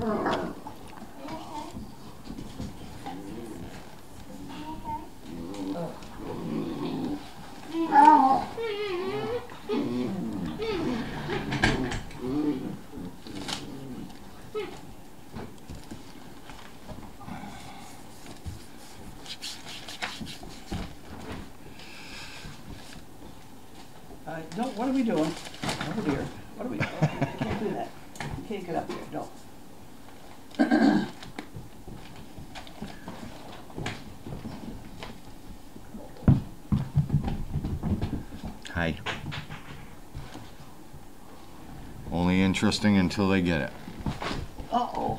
No, what are we doing? Over here. What are we doing? You can't do that. You can't get up here. No. Hi. Only interesting until they get it. Uh-oh.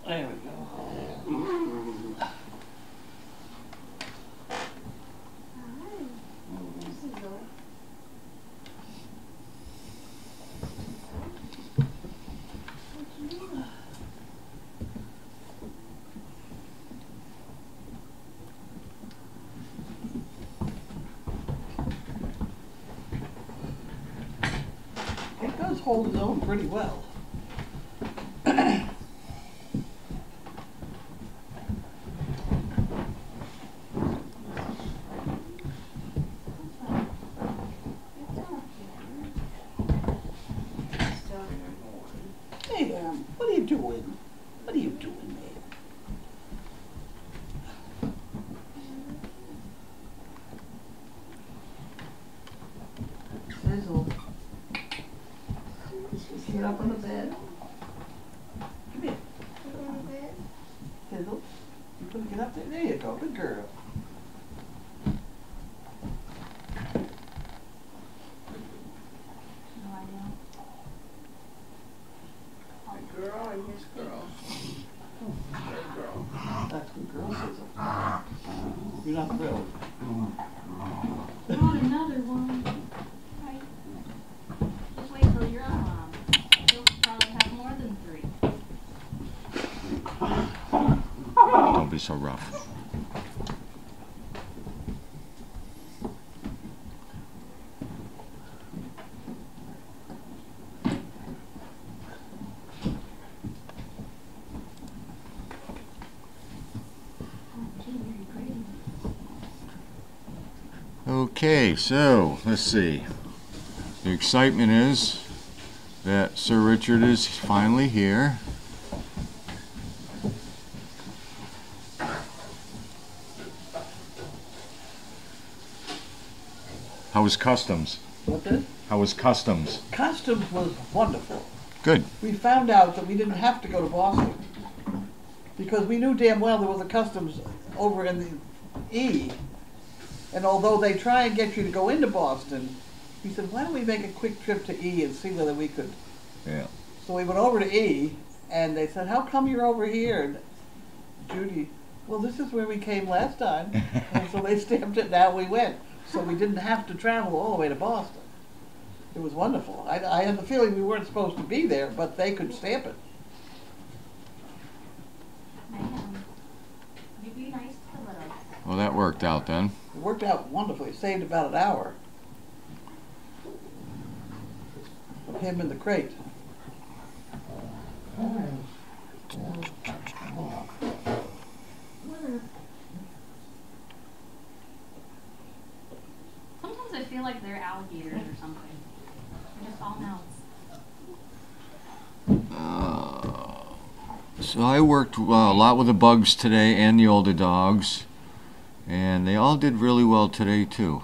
There we go. It does hold its own pretty well. Hey there, what are you doing? What are you doing, man? Sizzle. Get up on the bed. Come here. Sizzle. You gonna get up there? There you go. Good girl. Girl and his girl. Oh, good girl. That's good girl, Sizzle. You're not thrilled. Want another one? Right. Just wait till you're mom. You'll probably have more than 3. Don't be so rough. Okay, so let's see. The excitement is that Sir Richard is finally here. How was customs? What did? How was customs? Customs was wonderful. Good. We found out that we didn't have to go to Boston because we knew damn well there was a customs over in the E. And although they try and get you to go into Boston, he said, why don't we make a quick trip to E and see whether we could. Yeah. So we went over to E, and they said, how come you're over here? And Judy, well, this is where we came last time. And so they stamped it, now we went. So we didn't have to travel all the way to Boston. It was wonderful. I had the feeling we weren't supposed to be there, but they could stamp it. You be nice to the little. Well, that worked out then. It worked out wonderfully. It saved about an hour of him in the crate. Sometimes I feel like they're alligators or something. They're just all mouths. So I worked a lot with the bugs today and the older dogs, and they all did really well today too.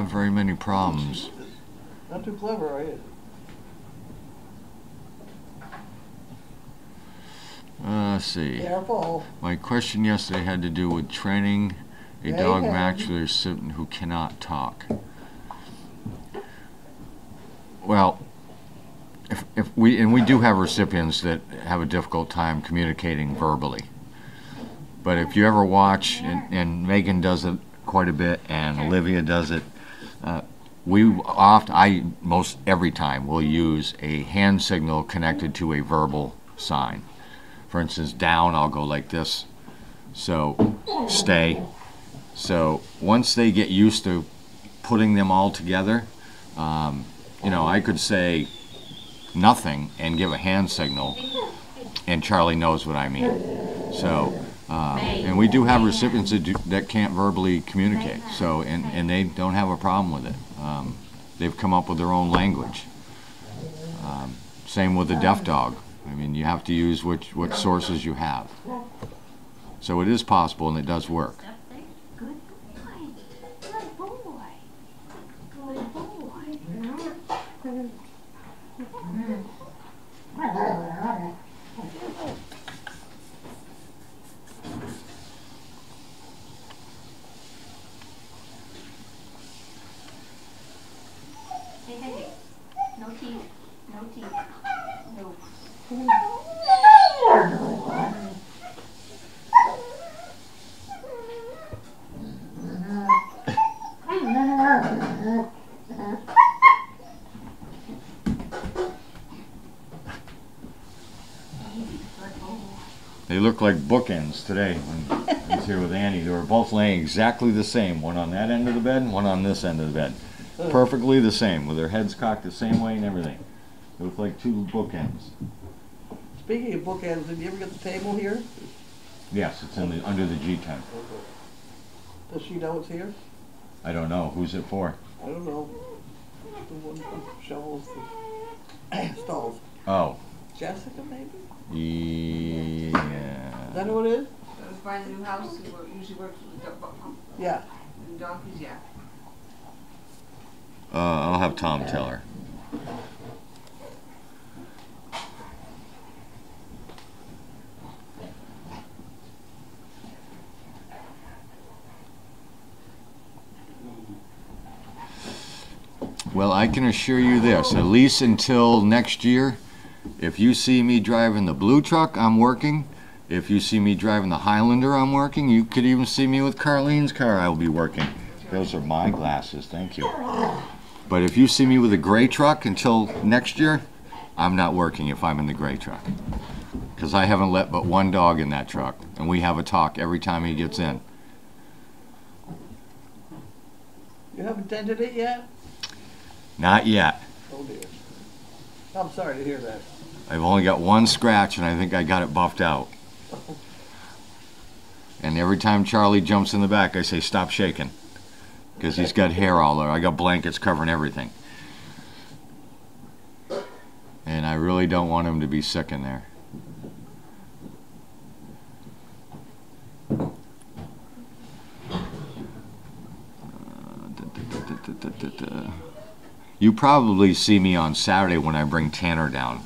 have very many problems. Not too clever, are you? Let's see. Careful. My question yesterday had to do with training a dog Mayhem. match with a recipient who cannot talk. Well, if we do have recipients that have a difficult time communicating verbally. But if you ever watch, and Megan does it quite a bit, and Olivia does it, most every time will use a hand signal connected to a verbal sign. For instance, down, I'll go like this. So, stay. So, once they get used to putting them all together, I could say nothing and give a hand signal, and Charlie knows what I mean. So, and we do have recipients that can't verbally communicate, so, and they don't have a problem with it. They've come up with their own language. Same with the deaf dog. I mean, you have to use what sources you have. So it is possible, and it does work. Good boy. Good boy. Good boy. Hey. No teeth. No teeth. No. They look like bookends today when I was here with Annie. They were both laying exactly the same, one on that end of the bed and one on this end of the bed. Perfectly the same, with their heads cocked the same way and everything. They look like two bookends. Speaking of bookends, did you ever get the table here? Yes, it's under the G tent. Does she know it's here? I don't know. Who's it for? I don't know. The one who shovels the stalls. Oh. Jessica, maybe? Yeah. Is that who it is? That was buying the new house, who usually works with the Yeah. donkeys, yeah. I'll have Tom tell her. Well, I can assure you this, at least until next year, if you see me driving the blue truck, I'm working. If you see me driving the Highlander, I'm working. You could even see me with Carlene's car, I will be working. Those are my glasses, thank you. But if you see me with a gray truck until next year, I'm not working if I'm in the gray truck. Because I haven't let but one dog in that truck, and we have a talk every time he gets in. You haven't dented it yet? Not yet. Oh dear. I'm sorry to hear that. I've only got one scratch, and I think I got it buffed out. And every time Charlie jumps in the back, I say, stop shaking. Because he's got hair all over. I got blankets covering everything. And I really don't want him to be sick in there. You probably see me on Saturday when I bring Tanner down.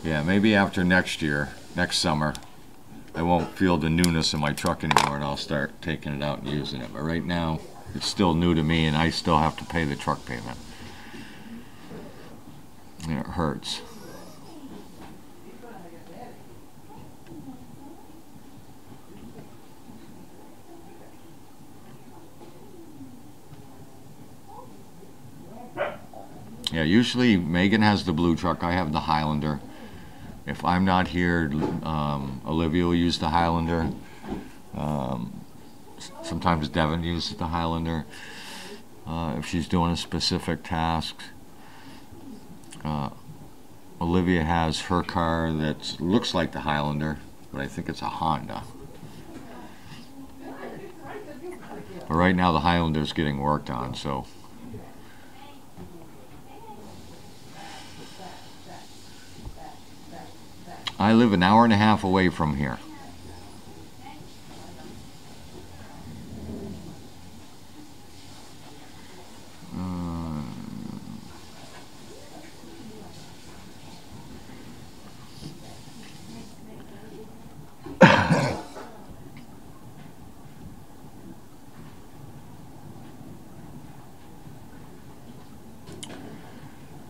Yeah, maybe after next year, next summer, I won't feel the newness in my truck anymore, and I'll start taking it out and using it. But right now, it's still new to me, and I still have to pay the truck payment. And it hurts. Yeah, usually Megan has the blue truck, I have the Highlander. If I'm not here, Olivia will use the Highlander. Sometimes Devin uses the Highlander if she's doing a specific task. Olivia has her car that looks like the Highlander, but I think it's a Honda. But right now the Highlander's getting worked on, so. I live an hour and a half away from here.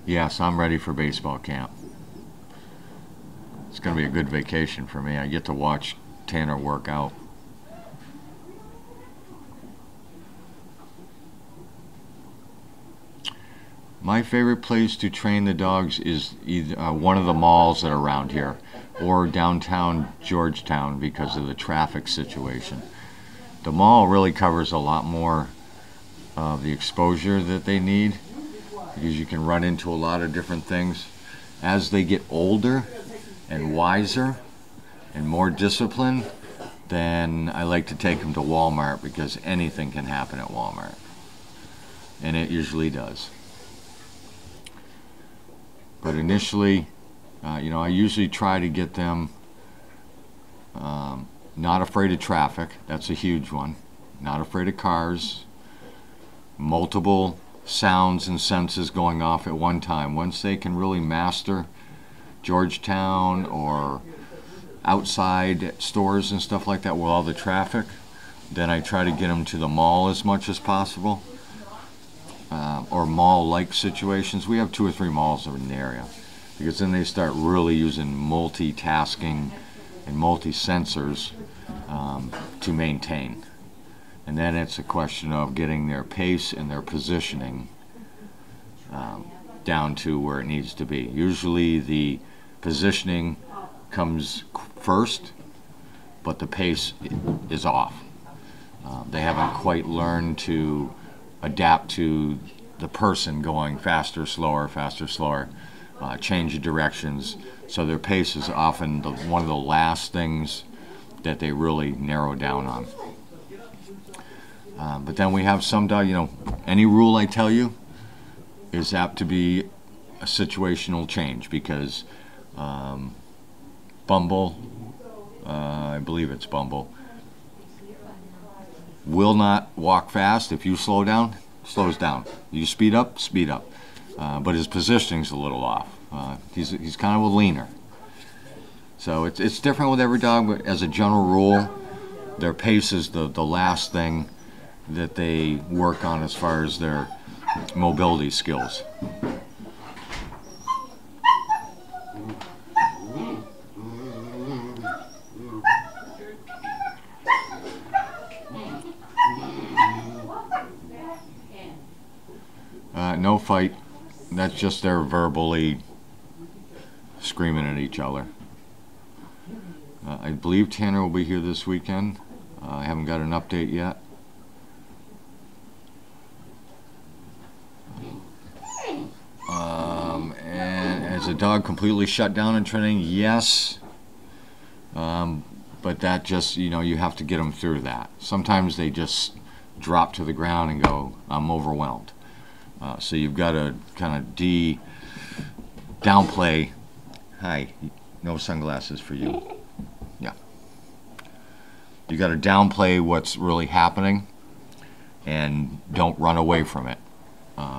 Yes, I'm ready for baseball camp. It's going to be a good vacation for me. I get to watch Tanner work out. My favorite place to train the dogs is either one of the malls that are around here or downtown Georgetown because of the traffic situation. The mall really covers a lot more of the exposure that they need because you can run into a lot of different things. As they get older and wiser and more disciplined, then I like to take them to Walmart because anything can happen at Walmart. And it usually does. But initially, you know, I usually try to get them not afraid of traffic. That's a huge one. Not afraid of cars. Multiple sounds and senses going off at one time. Once they can really master Georgetown or outside stores and stuff like that with all the traffic, then I try to get them to the mall as much as possible. Or mall-like situations. We have 2 or 3 malls in the area because then they start really using multitasking and multi-sensors to maintain. And then it's a question of getting their pace and their positioning down to where it needs to be. Usually the positioning comes first, but the pace is off. They haven't quite learned to adapt to the person going faster, slower, change of directions. So their pace is often one of the last things that they really narrow down on. But then we have some dog, you know, any rule I tell you is apt to be a situational change because Bumble, I believe it's Bumble, will not walk fast. If you slow down, slows down. You speed up, speed up. But his positioning's a little off. He's kind of a leaner. So it's different with every dog, but as a general rule, their pace is the last thing that they work on as far as their mobility skills. No fight. That's just their verbally screaming at each other. I believe Tanner will be here this weekend. I haven't got an update yet. And has the dog completely shut down in training? Yes. But that just, you know, you have to get them through that. Sometimes they just drop to the ground and go, I'm overwhelmed. So you've got to kind of downplay. Hi, no sunglasses for you. Yeah. You got to downplay what's really happening and don't run away from it.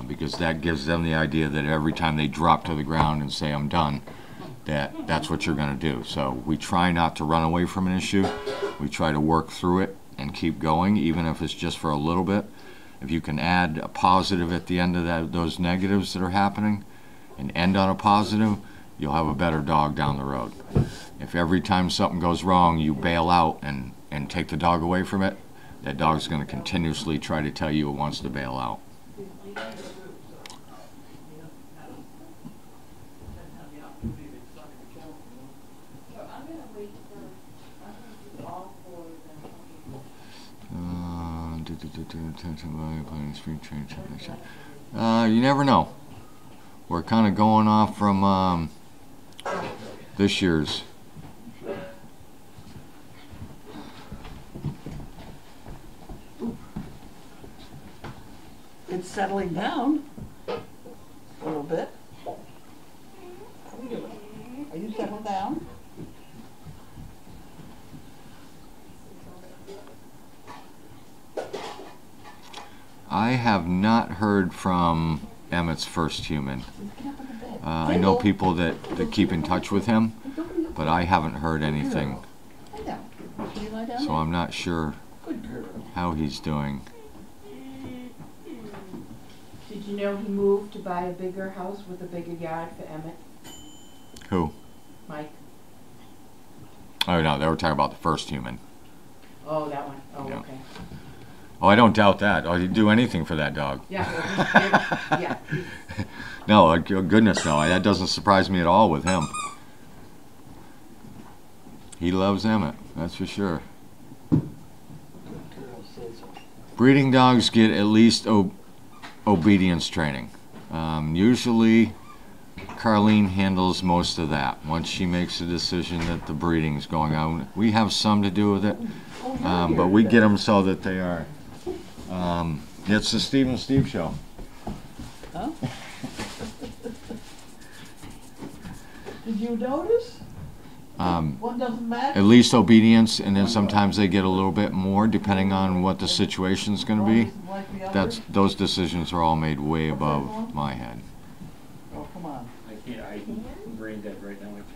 Because that gives them the idea that every time they drop to the ground and say, I'm done, that's what you're going to do. So we try not to run away from an issue. We try to work through it and keep going, even if it's just for a little bit. If you can add a positive at the end of those negatives that are happening and end on a positive, you'll have a better dog down the road. If every time something goes wrong, you bail out and take the dog away from it, that dog's going to continuously try to tell you it wants to bail out. You never know. We're kind of going off from this year's settling down a little bit. How are you doing? Are you settled down? I have not heard from Emmett's first human. I know people that keep in touch with him, but I haven't heard anything. So I'm not sure how he's doing. Did you know he moved to buy a bigger house with a bigger yard for Emmett? Who? Mike? Oh no, they were talking about the first human. Oh, that one. Oh, Yeah. okay. Oh, I don't doubt that. Oh, he'd do anything for that dog. Yeah. Yeah. No, goodness no, that doesn't surprise me at all with him. He loves Emmett, that's for sure. Breeding dogs get at least obedience training. Usually Carlene handles most of that. Once she makes a decision that the breeding's going on, we have some to do with it, but we get them so that they are. It's the Steve and Steve show. Huh? Did you notice? One doesn't match? At least obedience, and then sometimes they get a little bit more depending on what the situation's going to be. Those decisions are all made way above my head. Oh, come on. I'm brain dead right now. I can't think.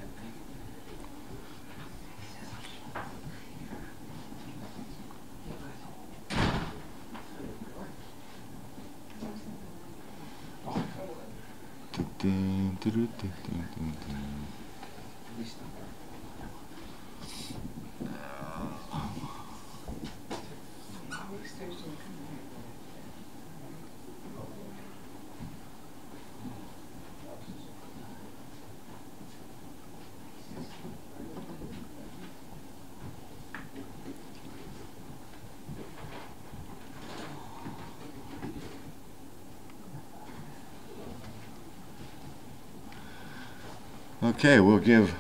Okay, we'll give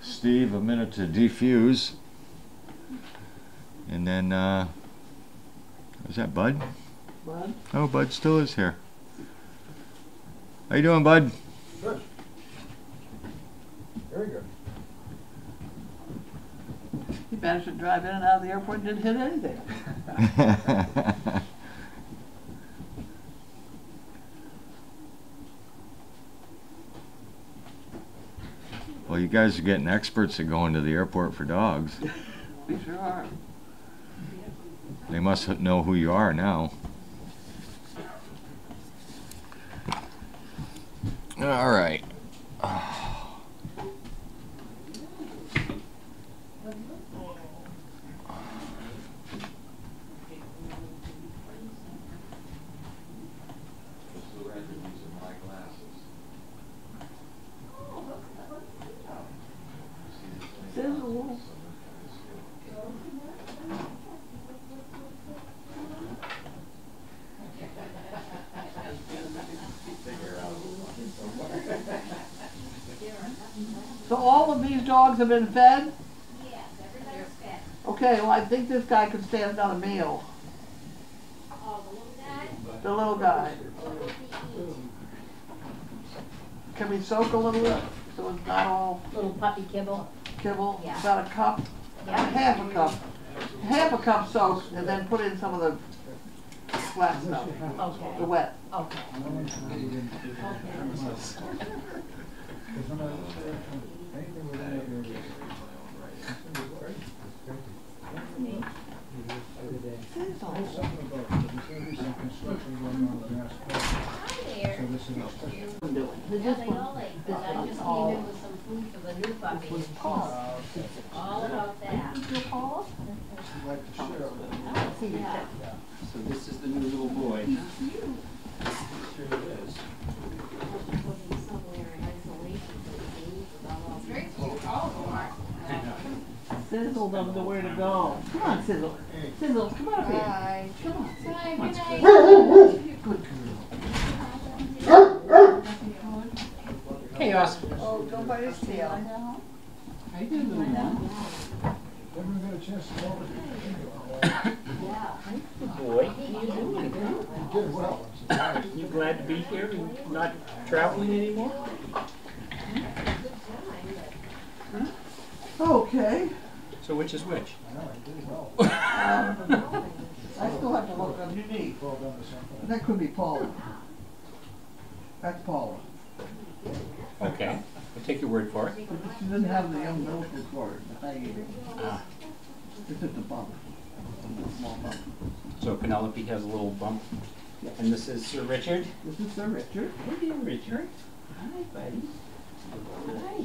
Steve a minute to defuse. And then, is that Bud? Bud? Oh, Bud still is here. How you doing, Bud? Good. Very good. He managed to drive in and out of the airport and didn't hit anything. Well, you guys are getting experts at going to the airport for dogs. We sure are. They must know who you are now. All right. Sizzle. So all of these dogs have been fed? Yes, everybody's fed. Okay, well I think this guy could stand another meal. Oh, the little guy? The little guy. What would he eat? Can we soak a little bit so it's not all Little puppy kibble? kibble? Yeah. About a cup? Yeah. Half a cup. Half a cup soaked and then put in some of the flat stuff, the Okay, wet. okay. Hi there. Yeah, they all ate, but I just came in with some food for the new puppy. and she's all about that. Yeah. So this is the new little boy. Sure it is. Put him somewhere in isolation so he can eat without all the. Very cute, all of them are. Sizzle doesn't know where to go. Come on, Sizzle. Sizzle, come on up here. Hi. Come on. Hi, good night. Good girl. Hey, Austin. Oh, don't bite his tail. How you doing, little one? Never got a chance to talk with you. Yeah. Good boy. How you doing? You did well. glad to be here and not traveling anymore? Okay. So which is which? I still have to look underneath. That could be Paula. That's Paula. Okay, I'll take your word for it. She doesn't have the umbilical cord. Ah, It's just a bump. A small bump. so Penelope has a little bump. And this is Sir Richard? This is Sir Richard. Hey there, Richard. Hi, buddy. Hi.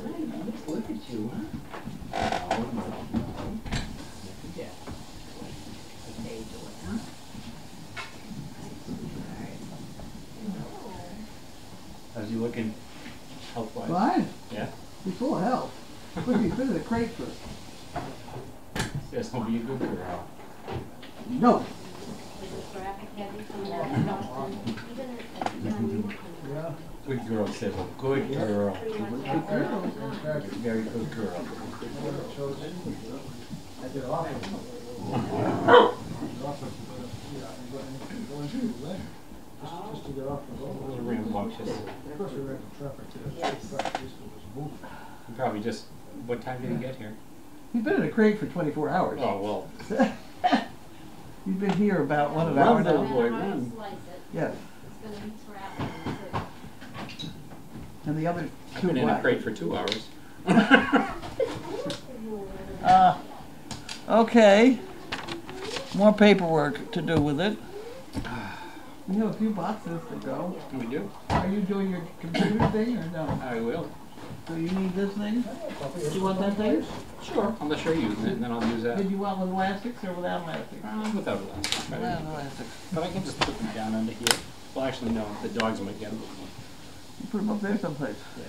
Hi, let's look at you, huh? Oh, no. Look at that. Okay, doing, huh? How's he looking health-wise? Fine. Yeah? He's full of health. Look, he's been in a crate for. This will be a good girl. No. Is the traffic heavy from that? Yeah. Good girl, Sybil. Good girl. Good girl. Very good girl. I did office. Just to get off the road. A little rambunctious. Of course, we ran into traffic today. Yes. Traffic was moving. You probably just, what time did he get here? He's been in a crate for 24 hours. Oh, well. He's been here about an Run, hour little now. boy, No matter how you run. slice it, Yes. it's gonna be traveling too. And the other I've two been in a black. crate for 2 hours. Okay. More paperwork to do with it. We have a few boxes to go. We do. Are you doing your computer thing or no? I will. So you need this thing? Do you want that thing? Sure. Unless you're using it, and then I'll use that. Did you want with elastics or without elastics? Without elastic. Without elastics. But I can just put them down under here. Well, actually, no. The dogs might get them. You put them up there someplace. Yeah.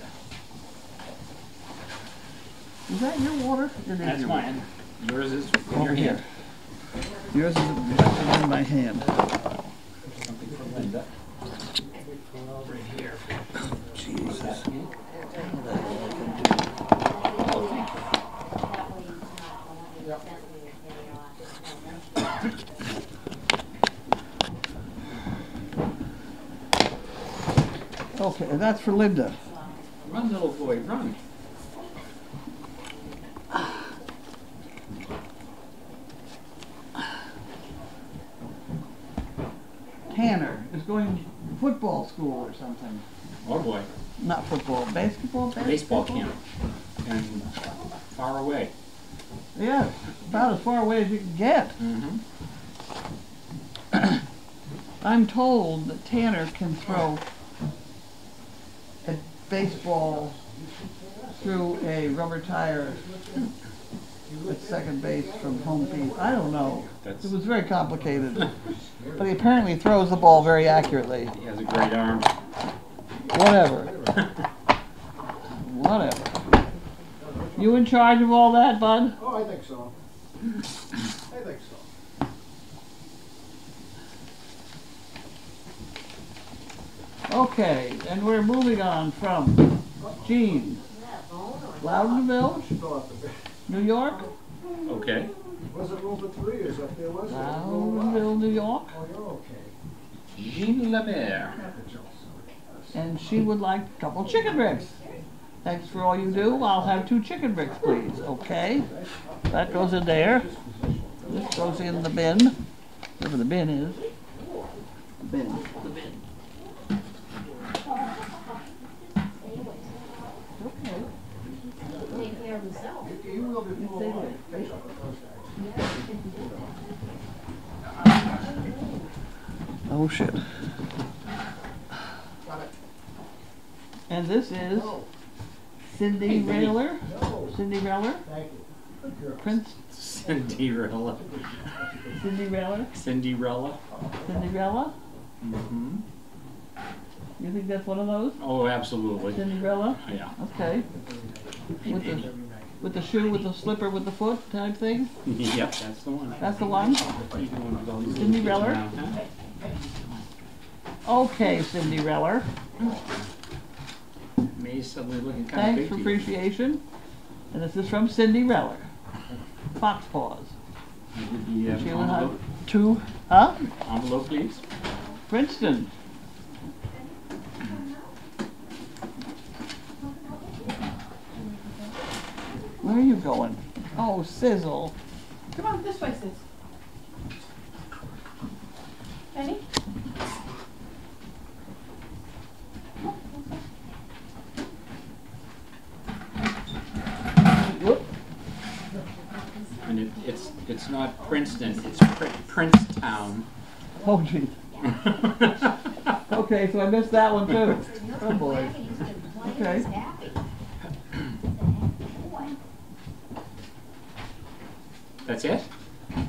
Is that your water? It is That's your mine. Yours is in Over your here. hand. Yours is in my hand. Something for Linda. Right here. Jesus. Okay, and that's for Linda. Run, little boy, run. Tanner is going to football school or something. Oh boy. Not football, basketball? Baseball camp. And far away. Yeah, about as far away as you can get. Mm-hmm. I'm told that Tanner can throw a baseball through a rubber tire at second base from home field. I don't know. It was very complicated. But he apparently throws the ball very accurately. He has a great arm. Whatever. Whatever. You in charge of all that, bud? Oh, I think so. I think so. Okay, and we're moving on from Gene. Loudonville, Go off the bed. New York. Okay. Was it room for 3 or something? Was it? Room one? Loudonville, New York. Oh, you're okay. Jean Lemaire. And she would like a couple chicken bricks. Thanks for all you do. I'll have 2 chicken bricks, please. Okay. That goes in there. This goes in the bin. Whatever the bin is. The bin. The bin. Okay. Take care of himself. You will be You full say of that. Oh shit. And this is Cindy Railer. Cindy Railer. Thank you. Good girl. Prince Cinderella. Cindy Railer. Cinderella. Cinderella. Mm-hmm. You think that's one of those? Oh, absolutely. Cinderella? Yeah. Okay. With the shoe, with the slipper, with the foot type thing? Yep, that's the one. That's the one? What are you doing with all these Cindy little kids Reller? around, huh? Okay, Cindy Railer. May's suddenly looking kind of Thanks big for to you. appreciation. And this is from Cindy Railer. Fox Paws. The She will have envelope, 2, huh? envelope, please. Princeton. Where are you going? Oh, Sizzle. Come on, this way, sis. Benny? Whoop. And it's not Princeton, it's Princetown. Oh, gee. Okay, so I missed that one too. Oh, boy. Okay. That's it?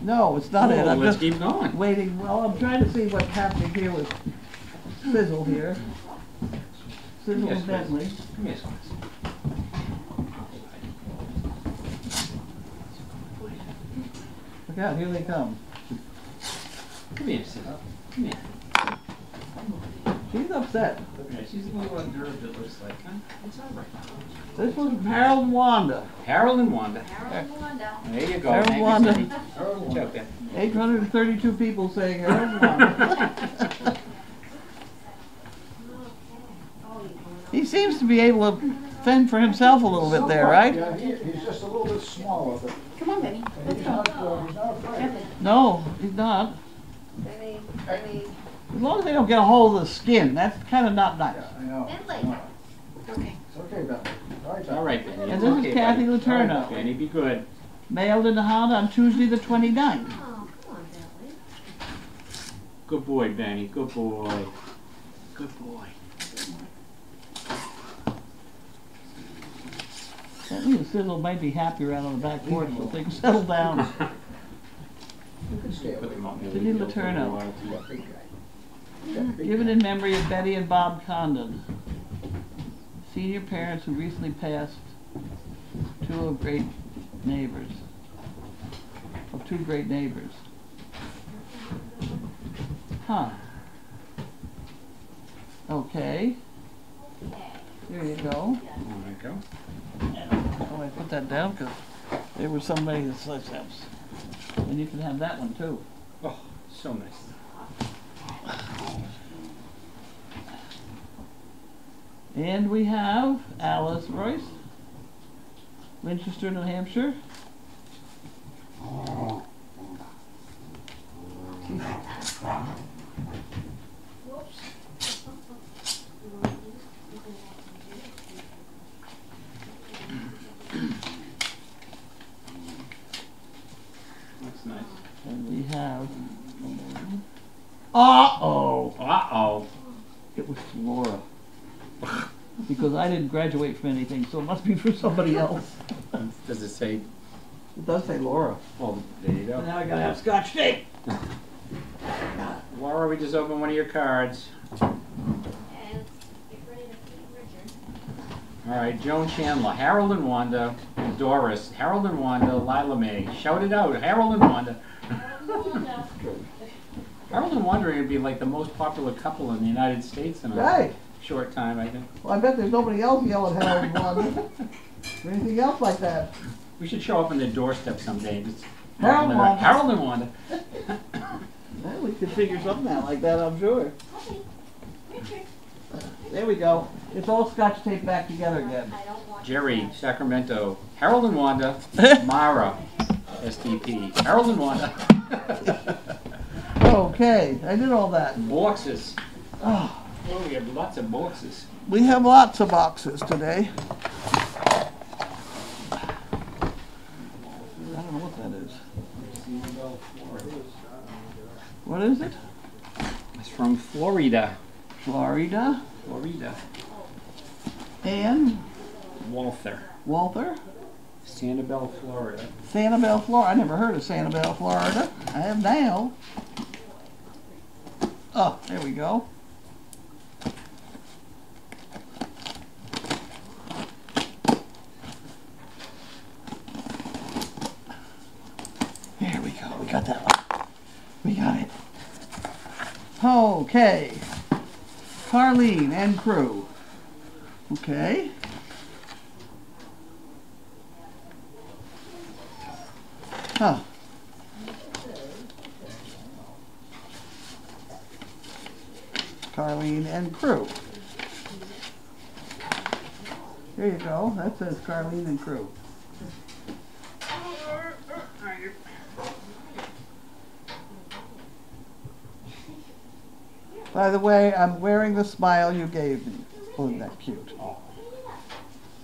No, it's not it. Oh, I'm let's just keep going. waiting. Well, I'm trying to see what's happening here with Sizzle here. Sizzle Yes, and Bentley. Come here, Squats. Look out, here they come. Come here, Sizzle. Come here. She's upset. Yeah, she's a little unnerved, it looks like, huh? It's all right. This was Harold and Wanda. Harold and Wanda. Harold and Wanda. There you go. Harold Thank you, Wanda. Cindy. Good job, Ben. 832 people saying Harold and Wanda. He seems to be able to fend for himself a little bit there, right? Yeah, he's just a little bit smaller, but Come on, Benny. Let's he's go. not afraid. No, he's not. Benny, Benny, As long as they don't get a hold of the skin, that's kind of not nice. Yeah, I know. Bentley. Okay. It's okay, Ben. All right, It's all right, Benny. And It's this is okay, Kathy buddy. Letourneau. Benny, be good. Mailed in the hound on Tuesday the 29th. Oh, come on, Bentley. Good boy, Benny. Good boy. Good boy. That means Sizzle might be happier out on the back porch so they can settle down. You can stay Put away. them up there. Sidney Letourneau. Yeah, big guy. Yeah, big Given guy. in memory of Betty and Bob Condon, senior parents who recently passed, two great neighbors. Huh. Okay. There you go. There you go. Oh, I put that down because there was somebody that says that. And you can have that one too. Oh, so nice. And we have Alice Royce, Winchester, New Hampshire. That's nice. And we have. Uh-oh! Uh-oh. It was Laura. Because I didn't graduate from anything, so it must be for somebody else. Does it say? It does say Laura. Oh, there you So go. now I gotta have Scotch tape. Laura, we just opened one of your cards. And get ready to feed Richard. All right, Joan Chandler, Harold and Wanda, Doris, Harold and Wanda, Lila Mae. Shout it out, Harold and Wanda. Harold and Wanda. Harold and Wanda are going to be like the most popular couple in the United States in a Right. short time, I think. Well, I bet there's nobody else yelling Harold and Wanda. Or anything else like that. We should show up on their doorstep someday. And just Harold and Wanda. Harold and Wanda. Well, we could figure something out like that, I'm sure. There we go. It's all Scotch tape back together again. I don't want Jerry, Sacramento, Harold and Wanda, Mara, SDP, Harold and Wanda. Okay, I did all that. Boxes. Oh, Oh, we have lots of boxes. we have lots of boxes today. I don't know what that is. What is it? It's from Florida. Florida. Florida. And Walther. Walther. Sanibel, Florida. Sanibel, Florida. I never heard of Sanibel, Florida. I have now. Oh, there we go. There we go. We got that one. We got it. Okay. Carlene and crew. Okay. Huh. Carlene and crew. There you go. That says Carlene and crew. By the way, I'm wearing the smile you gave me. Isn't that cute?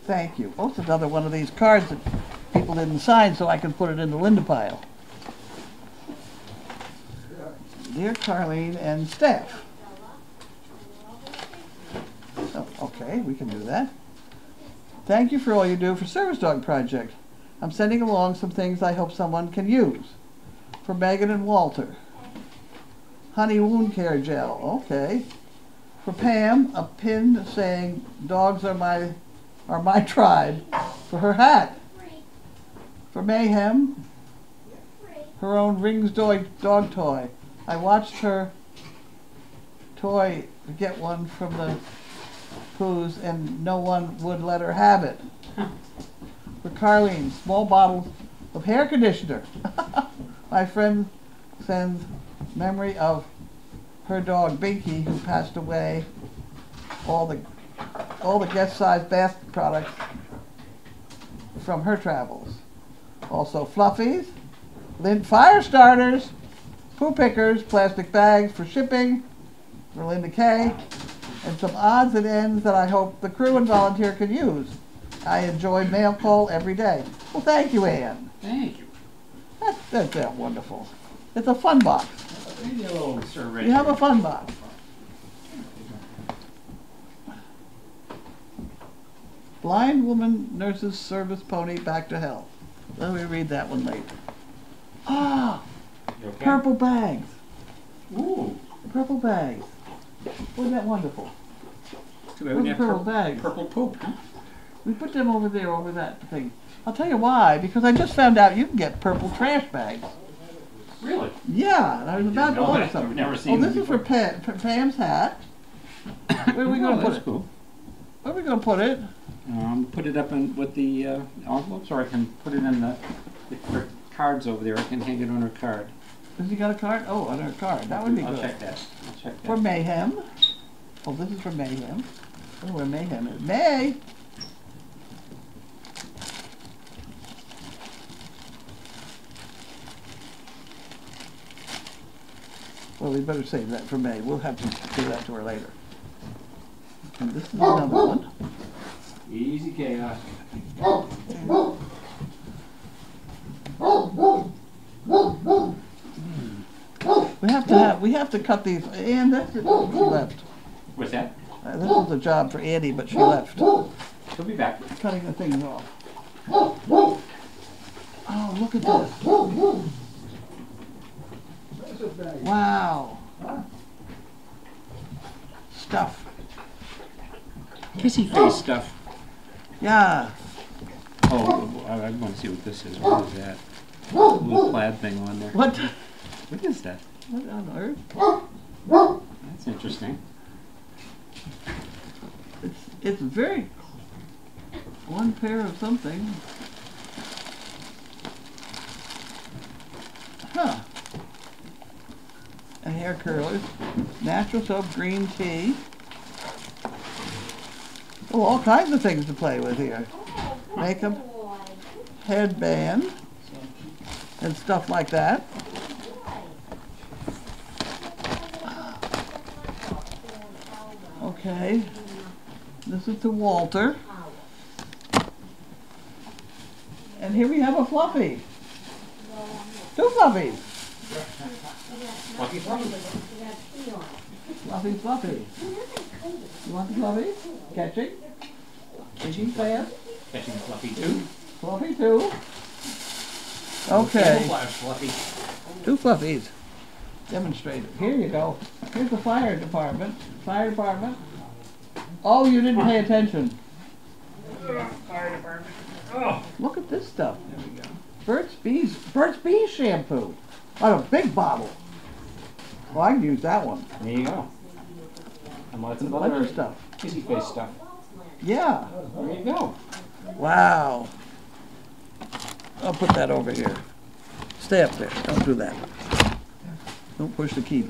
Thank you. Oh, it's another one of these cards that people didn't sign, so I can put it in the Linda pile. Dear Carlene and staff. Oh, okay, we can do that. Thank you for all you do for Service Dog Project. I'm sending along some things I hope someone can use. For Megan and Walter. Honey wound care gel, okay. For Pam, a pin saying dogs are my tribe, for her hat. For Mayhem, her own Rings dog toy. I watched her toy get one from the Poos and no one would let her have it. For Carlene, small bottles of hair conditioner. My friend sends memory of her dog Binky, who passed away. All the guest size bath products from her travels. Also fluffies, lint fire starters, poo pickers, plastic bags for shipping for Linda Kay, and some odds and ends that I hope the crew and volunteer can use. I enjoy mail call every day. Well, thank you, Ann. Thank you. That's wonderful. It's a fun box. Maybe a little survey. You have a fun box. Blind woman nurses service pony back to health. Let me read that one later. Ah, You okay? purple bags. Ooh. Purple bags. Wasn't that wonderful? Too bad we didn't have Purple bags. purple poop, huh? We put them over there, over that thing. I'll tell you why, because I just found out you can get purple trash bags. Really? Yeah, and I was about to know order that. some. I've never seen Oh, this them is for Pam's hat. Where are we going to put That's it? cool. Where are we going to put it? Put it up in with the envelopes, or I can put it in the her cards over there. I can hang it on her card. Has he got a card? Oh, on her card. That would be I'll good. check that. I'll check that. For Mayhem. Oh, this is for Mayhem. I don't know where Mayhem is. May! Well, we better save that for May. We'll have to do that to her later. And this is another one. Easy chaos. We have to cut these. And that's it. She left. What's that? This was a job for Andy, but she left. She'll be back. Cutting the things off. Oh, look at this. Wow. Stuff. Kissy face stuff. Yeah. Oh, I want to see what this is. What is that? Little plaid thing on there. What? What is that? What on earth? That's interesting. It's very one pair of something. Huh. And hair curlers, natural soap, green tea. Oh, all kinds of things to play with here. Makeup, headband, and stuff like that. Okay. This is to Walter. And here we have a fluffy. Two fluffies. Fluffy, fluffy. Fluffy, fluffy. You want the fluffy? Catching. Fishing fast. Catching fluffy too. Fluffy too. Okay. Camouflage fluffy. Two fluffies. Demonstrated. Here you go. Here's the fire department. Fire department. Oh, you didn't pay attention. Fire department. Oh. Look at this stuff. There we go. Burt's Bees shampoo. On a big bottle. Well, I can use that one. There you go. And lots of A bunch other of stuff. kissy face stuff. Yeah. There you go. Wow. I'll put that over here. Stay up there. Don't do that. Don't push the key.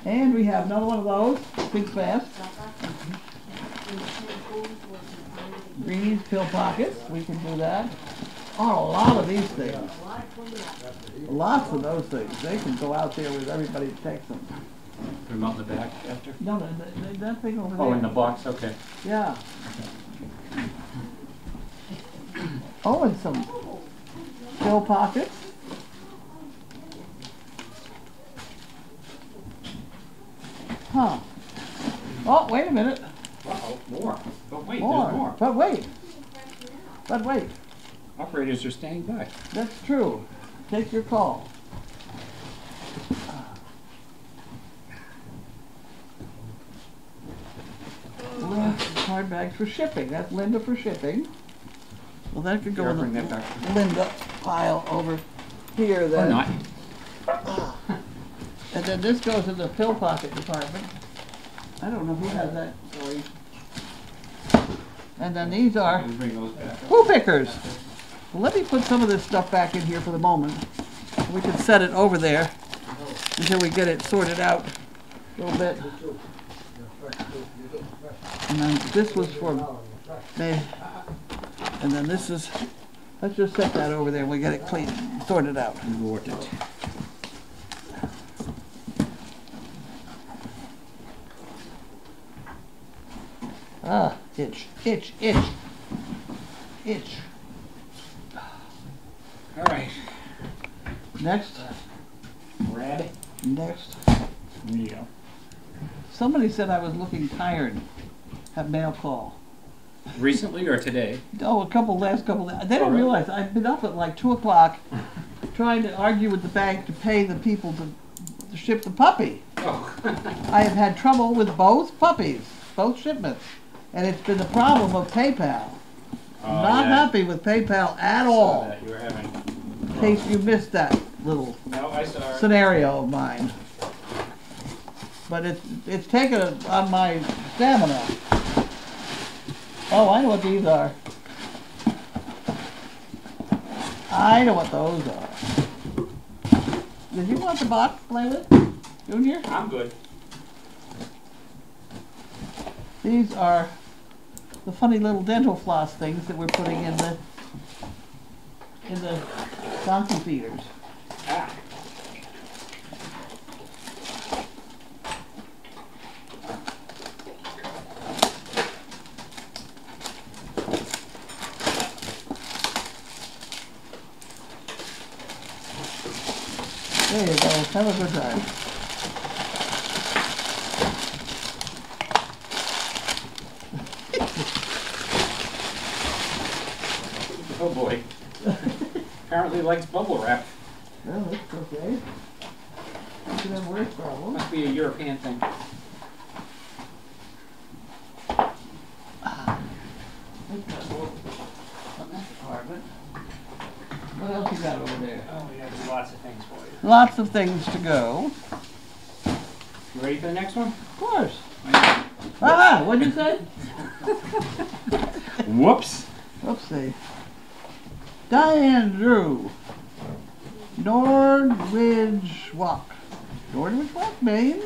And we have another one of those, Big Fast. Greenies, pill pockets, we can do that. Oh, a lot of these things. Lots of those things. They can go out there with everybody that takes them. Put them out in the back after? No, that thing over there. Oh, in the box, okay. Yeah. Oh, and some pill pockets. Huh. Oh, wait a minute. Uh-oh, more. But wait, More. there's more. But wait. But wait. Operators are standing by. That's true. Take your call. Card bags for shipping. That's Linda for shipping. Well, that could go in Bring the that back. Linda pile over here then. Or not. And then this goes in the pill pocket department. I don't know who has that story. And then these are We'll bring those back. poo pickers. Well, let me put some of this stuff back in here for the moment. We can set it over there until we get it sorted out a little bit. And then this was for me. And then this is, let's just set that over there and we get it clean, sorted out. Reward it. Ah, itch, itch, itch, itch. All right. Next, Brad. next. There you go. Somebody said I was looking tired. Have mail call. Recently or today? Oh, last couple. They Oh, don't really? realize I've been up at like 2 o'clock trying to argue with the bank to pay the people to ship the puppy. Oh. I have had trouble with both puppies, both shipments, and it's been the problem of PayPal. Not happy with PayPal at all. That you were having. In case you missed that little No, I saw it. scenario of mine. But it's taken on my stamina. Oh, I know what these are. I know what those are. Did you want the box to play with, Junior? I'm good. These are the funny little dental floss things that we're putting in the donkey feeders. Ah. There you go. Have a good time. Oh boy. Apparently likes bubble wrap. Well, that's okay. You can have worse problems. Must be a European thing. What else you got over there? Oh, we got lots of things for you. Lots of things to go. You ready for the next one? Of course. Ah, what'd you say? Whoops. Oopsie. Diane Drew. Nordwich Walk. Nordwich Walk, Maine?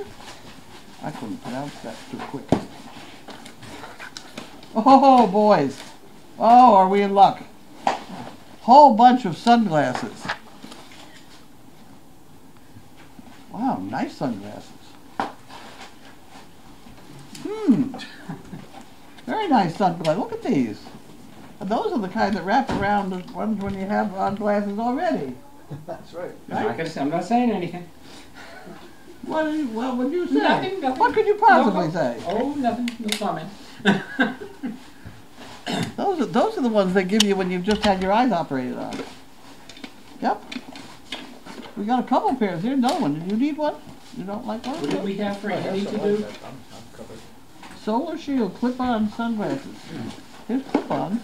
I couldn't pronounce that too quick. Oh, boys. Oh, are we in luck? Whole bunch of sunglasses. Wow, nice sunglasses. Very nice sunglasses. Look at these. And those are the kind that wrap around the ones when you have on glasses already. That's right. I'm not saying anything. What would you say? Nothing. What could you possibly No, say? Oh, nothing. No comment. Those are the ones they give you when you've just had your eyes operated on. Yep. We got a couple pairs here. Another one. Did you need one? You don't like one? What did we have for Andy to do? I'm covered. Solar Shield clip-on sunglasses. Here's clip-on.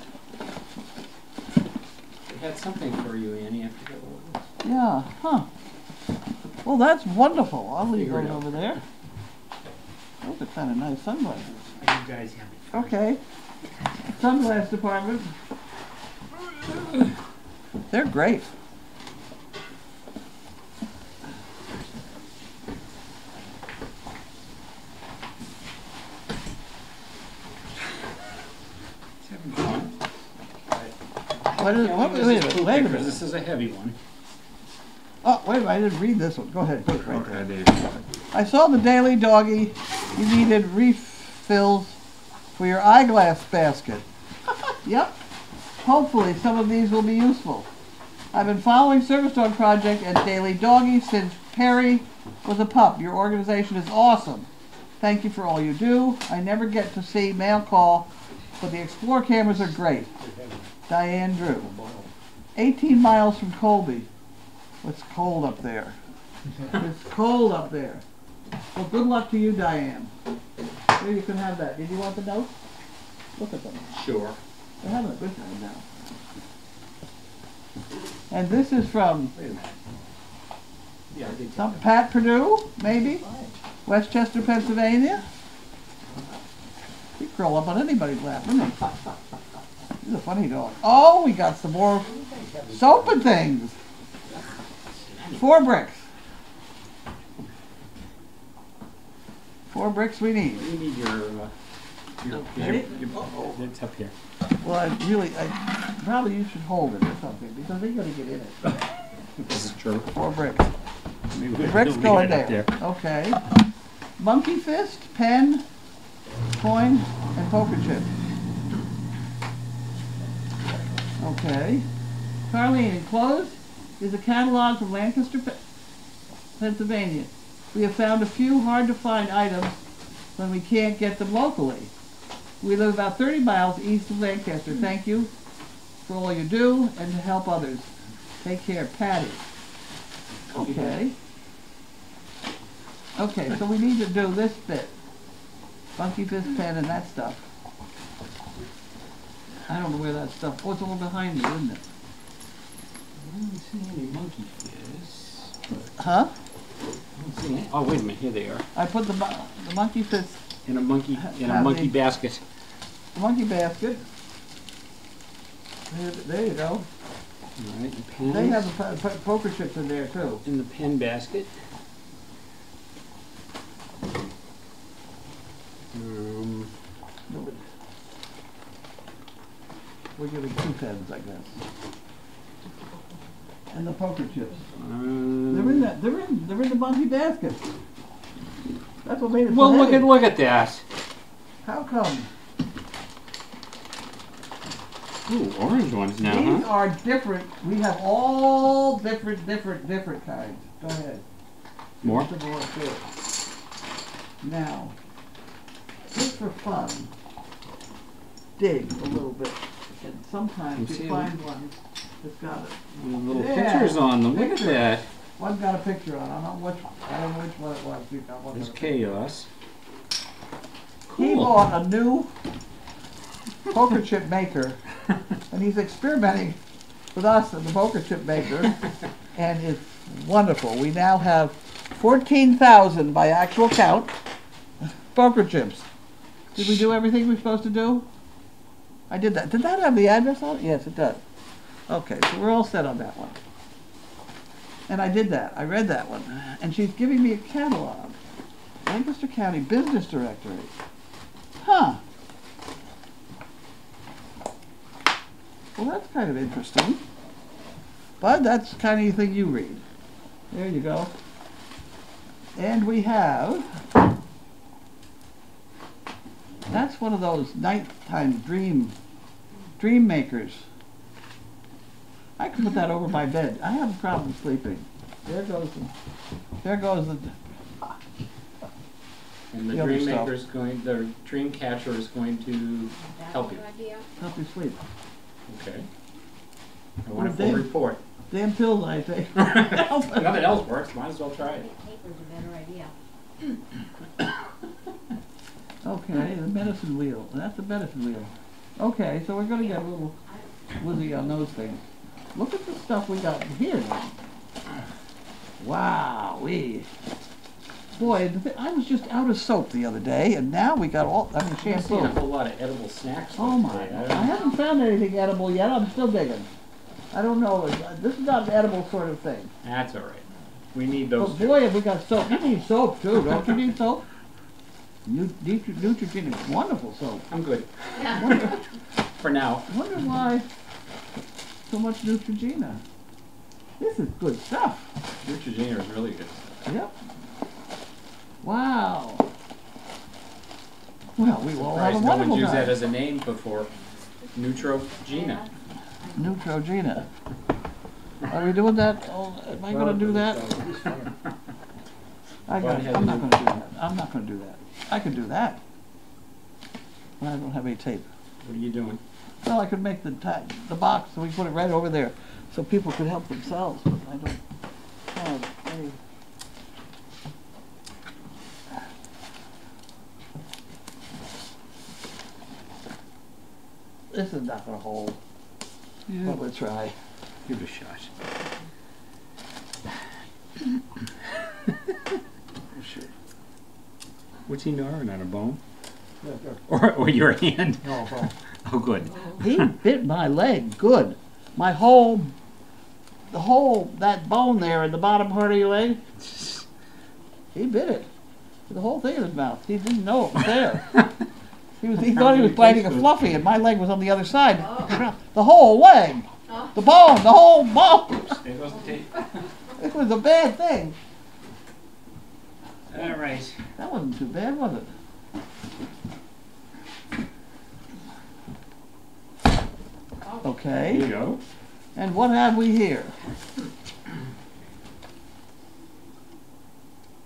We had something for you, Annie. I forget what it was. Yeah. Huh. Well, that's wonderful. I'll leave Figure it those out. over there. Those are kind of nice sunglasses. You guys have it. Okay. Sunglass department. They're great. What is, what, wait a minute, wait a minute. This is a heavy one. Oh, wait a minute, I didn't read this one. Go ahead, put it right there. Okay, I saw the Daily Doggy. You needed refills for your eyeglass basket. Yep. Hopefully some of these will be useful. I've been following Service Dog Project and Daily Doggy since Perry was a pup. Your organization is awesome. Thank you for all you do. I never get to see mail call, but the Explore cameras are great. Diane Drew. 18 miles from Colby. It's cold up there. It's cold up there. Well, good luck to you, Diane. Here, you can have that. Did you want the notes? Look at them. Sure. They're having a good time now. And this is from Wait a minute. Yeah, I did. some Pat Purdue, maybe? Westchester, Pennsylvania? He'd curl up on anybody's lap, wouldn't he? He's a funny dog. Oh, we got some more soap and things. 4 bricks. 4 bricks we need. You need your it's up here. Well, I probably you should hold it or something because they're gonna get in it. This is true. 4 bricks. Maybe The bricks go in up there. Okay. Monkey fist, pen, coin, and poker chip. Okay. Carlene, enclosed is a catalog from Lancaster, Pennsylvania. We have found a few hard-to-find items when we can't get them locally. We live about 30 miles east of Lancaster. Thank you for all you do and to help others. Take care, Patty. Okay. Okay, so we need to do this bit. Monkey fist, pen, and that stuff. I don't know where that stuff. Oh, it's all behind me, isn't it? I don't see any monkey fizz. Huh? I don't see any. Oh, wait a minute. Here they are. I put the monkey fist In a monkey basket. monkey basket. There you go. All right. The pens. They have the poker chips in there too. In the pen basket. We're giving 2 pens, I guess. And the poker chips. They're in that. They're in the monkey basket. That's what made it so Well, heavy. look at that. How come? Ooh, orange ones now, These huh? are different. We have all different kinds. Go ahead. More? Some more too. Now, just for fun, dig a little bit. And sometimes You see you find one that's got it. Little Yeah. pictures on them. Look at Picture. that. One got a picture on. I don't know which one it was. You got one. There's chaos. He Cool. bought a new poker chip maker, and he's experimenting with us and the poker chip maker, and it's wonderful. We now have 14,000 by actual count poker chips. Did we do everything we're supposed to do? I did that. Did that have the address on it? Yes, it does. Okay, so we're all set on that one. And I did that. I read that one. And she's giving me a catalog. Lancaster County Business Directory. Huh. Well, that's kind of interesting. But that's the kind of thing you read. There you go. And we have... That's one of those nighttime dream makers. I can put that over my bed. I have a problem sleeping. There goes the... And the The other dream stuff. maker is going, the dream catcher is going to help you. Help you sleep. Okay. I want a Well, full Dave- report. Damn pills I take. Nothing else works. Might as well try it. Paper's a better idea. Okay, the medicine wheel. That's the medicine wheel. Okay, so we're gonna get a little Lizzie on those things. Look at the stuff we got here now. Wow, boy, I was just out of soap the other day, and now we got all, I'm seeing a shampoo. whole lot of edible snacks. Oh my, today. I haven't found anything edible yet, I'm still digging. I don't know, this is not an edible sort of thing. That's all right. We need But those two. boy, have we got soap. You need soap too, don't you need soap? Neutrogena is wonderful soap. I'm good Wonder, for now. wonder why so much Neutrogena. This is good stuff. Neutrogena is really good. Yep. Wow. Well, we will have a Surprised no wonderful one's used that time. as a name before. Neutrogena. Neutrogena. Are we doing that? Oh, am I going to do that? I'm not going to do that. I'm not going to do that. I could do that. But I don't have any tape. What are you doing? Well, I could make the box so we put it right over there so people could help themselves, but I don't have any. This is not going to hold. But we'll try. Give it a shot. Sure. What's he gnawing on, a bone? Or your hand? No, bone. Oh, good. He bit my leg good. My whole, that bone there in the bottom part of your leg, he bit it. The whole thing in his mouth. He didn't know it was there. He thought he was biting a fluffy, and my leg was on the other side. The whole leg. The bone, the whole bone. There goes the tape. It was a bad thing. All right. That wasn't too bad, was it? There Okay. you go. And what have we here?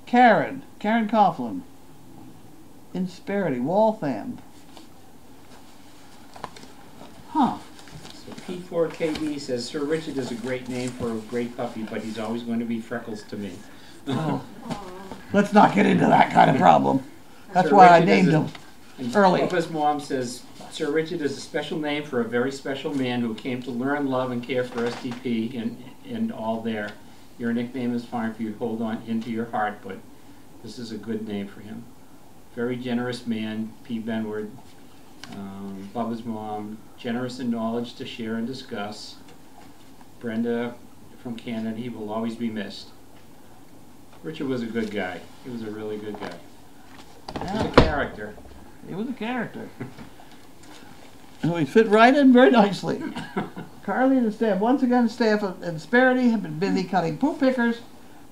Karen Coughlin. Insperity, Waltham. Huh. So P4KB says, Sir Richard is a great name for a great puppy, but he's always going to be Freckles to me. Oh. Let's not get into that kind of problem. That's Sir why I Richard named is him And early. Papa's mom says, Sir Richard is a special name for a very special man who came to learn, love, and care for SDP and all there. Your nickname is fine for you to hold on into your heart, but this is a good name for him. Very generous man, P. Benward. Bubba's mom, generous in knowledge to share and discuss. Brenda from Canada, he will always be missed. Richard was a good guy. He was a really good guy. He was a character. He was a character. And we fit right in very nicely. Carly and the staff, once again, the staff of Insperity have been busy cutting poop pickers.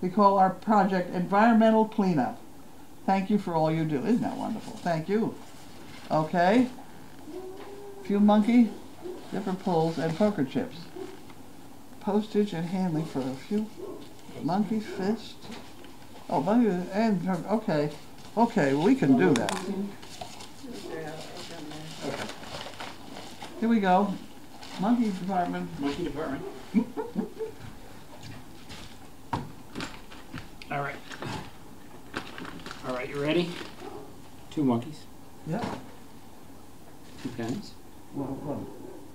We call our project Environmental Cleanup. Thank you for all you do. Isn't that wonderful? Thank you. Okay. Few monkey, different pulls, and poker chips. Postage and handling for a few monkey fist. Oh, monkey and okay. Okay, we can do that. Here we go. Monkey department. Monkey department. All right. All right, you ready? 2 monkeys, Yep. 2 pens, Well,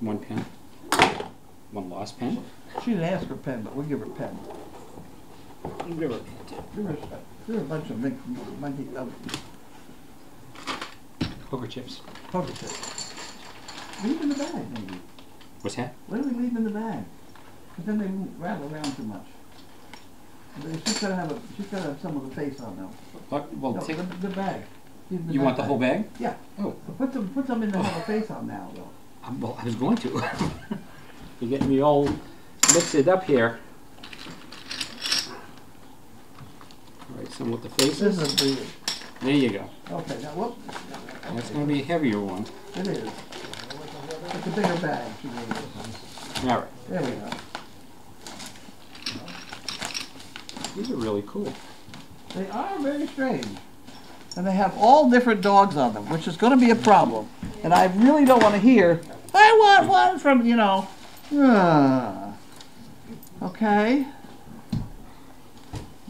1 pen, 1 lost pen. she didn't ask for a pen, but we'll give her a pen. And give her a pen too. Give her a bunch of monkey Poker chips. poker chips. Leave in the bag, maybe. What's that? What do we leave in the bag? Because then they won't rattle around too much. She's gotta have some of the face on them. Well, No, take. the bag. Leave in You want the bag. whole bag? Yeah. Oh, Put some in that have a face on now, though. well, I was going to. You're getting me all mixed up here. All right, some with the This faces. is the. There you go. Okay, now whoop. That's going to be a heavier one. It is. It's a bigger bag. She gave us. All right. There we go. These are really cool. They are very strange. And they have all different dogs on them, which is going to be a problem. And I really don't want to hear, I want one from, you know. Okay.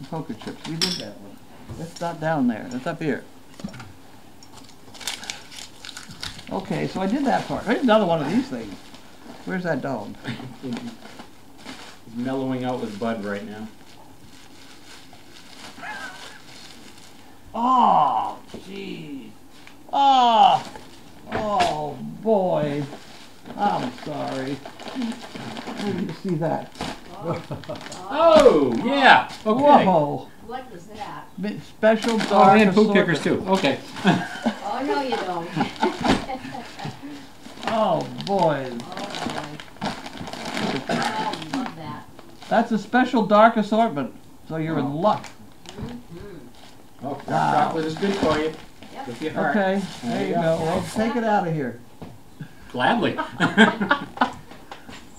Poker chips. We did that one. It's not down there. It's up here. Okay, so I did that part. Here's another one of these things. Where's that dog? He's mellowing out with Bud right now. Oh, gee. Oh, oh boy. I'm sorry. I need to see that. Oh, yeah. Okay. Whoa. What was that? Special Oh, dark and poop pickers assortment. too. Okay. Oh, no, you don't. Oh boy. Oh, Look at That's a special dark assortment, so you're in luck. Oh, dark chocolate is good for you. Yep. With your heart. Okay, there you go. Well, take it out of here. Gladly.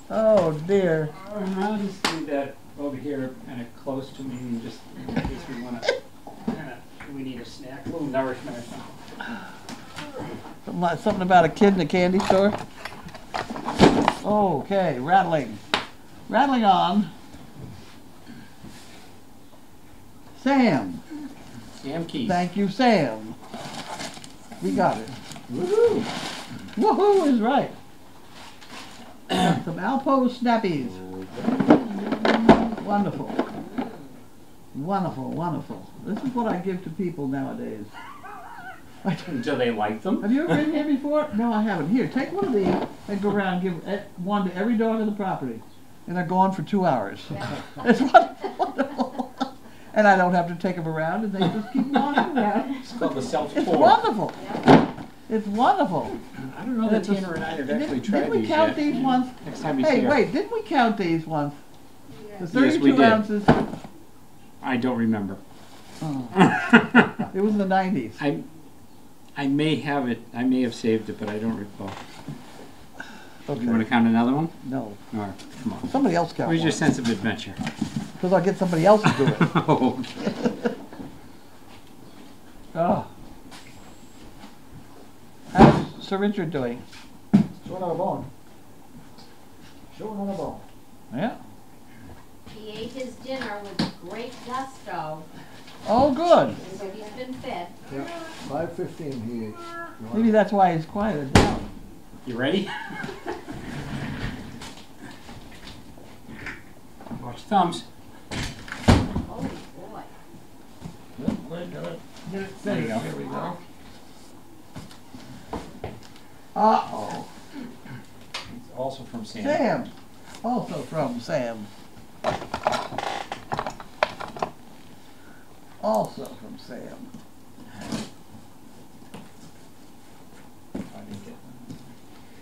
Oh dear. I'll just leave that over here kind of close to me, and just in case we want to, we need a snack, a little nourishment or something. Something about a kid in a candy store? Okay, rattling. Rattling on. Sam. Sam Keys. Thank you, Sam. We got it. Woohoo! Woohoo is right. Got some Alpo Snappies. Wonderful. Wonderful, wonderful. This is what I give to people nowadays. Do they like them? Have you ever been here before? No, I haven't. Here, take one of these and go around and give one to every dog on the property. And they're gone for 2 hours. Yeah. It's wonderful. And I don't have to take them around, and they just keep walking around. It's called the It's self-pour. wonderful. Yep. It's wonderful. I don't know that Tanner and I have actually tried Didn't we these count yet. these once? Next time he's Hey, here. wait, didn't we count these once? The Yes, we 32 did. ounces. I don't remember. Oh, it was in the 90s. I may have it. I may have saved it, but I don't recall. Okay. You want to count another one? No. Or come on. Somebody else count Where's your one. sense of adventure? Because I'll get somebody else to do it. Oh, Oh. How's Sir Richard doing? Showing on a bone. Showing on a bone. Yeah. He ate his dinner with great gusto, Oh, good. so he's been fed. Yeah. 5:15 he ate. Maybe that's why he's quieted down. you ready? Watch thumbs. Oh, boy. Get it There you go. Here we go. Uh-oh. It's also from Sam. Sam. Also from Sam. Also from Sam.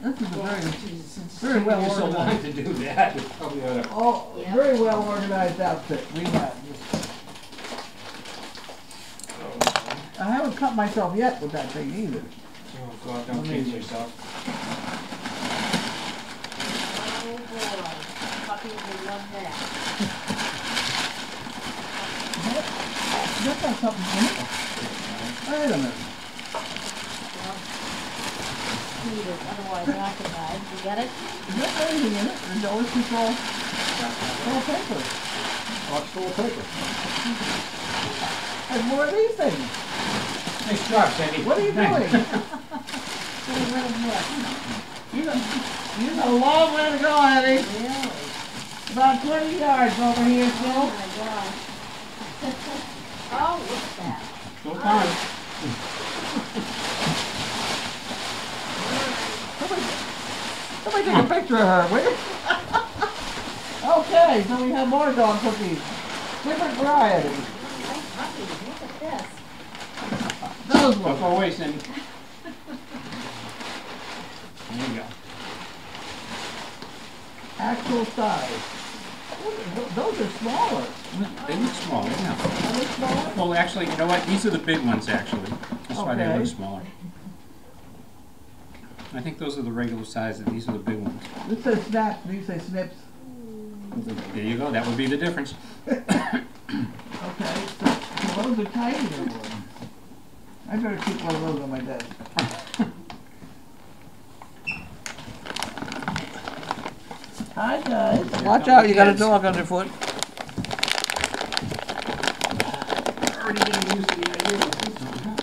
This is a very well You're so long organized. to do that. You probably ought to. Oh, Yeah. very well organized outfit. We got. I haven't cut myself yet with that thing either. Oh God, don't jinx yourself. Oh, boy. Puppies will love that. That's got something in it. Wait a minute. Food is otherwise occupied. You get it? Is there anything in it? Or no, it's just all paper. Watch full of paper. There's more of these things. Nice job, Sandy. What are you doing? You got a long way to go, Eddie. Really? About 20 yards over here Oh, still. my gosh. Oh, look at that. Still time. Somebody take a picture of her, will you? Okay, so we have more dog cookies. Different varieties. Nice puppies. Look at this. Those Go ones. far away, Sandy. There you go. Actual size. Those are smaller. They look small, yeah. Are they smaller? Well, actually, you know what? These are the big ones, actually. That's why they Okay. look smaller. I think those are the regular size, and these are the big ones. This says snaps, these say snips. There you go. That would be the difference. Okay, so those are tinier ones. I better keep one of those on my desk. Hi guys. Watch out, you got a dog underfoot. Already getting used to the idea of this one, huh?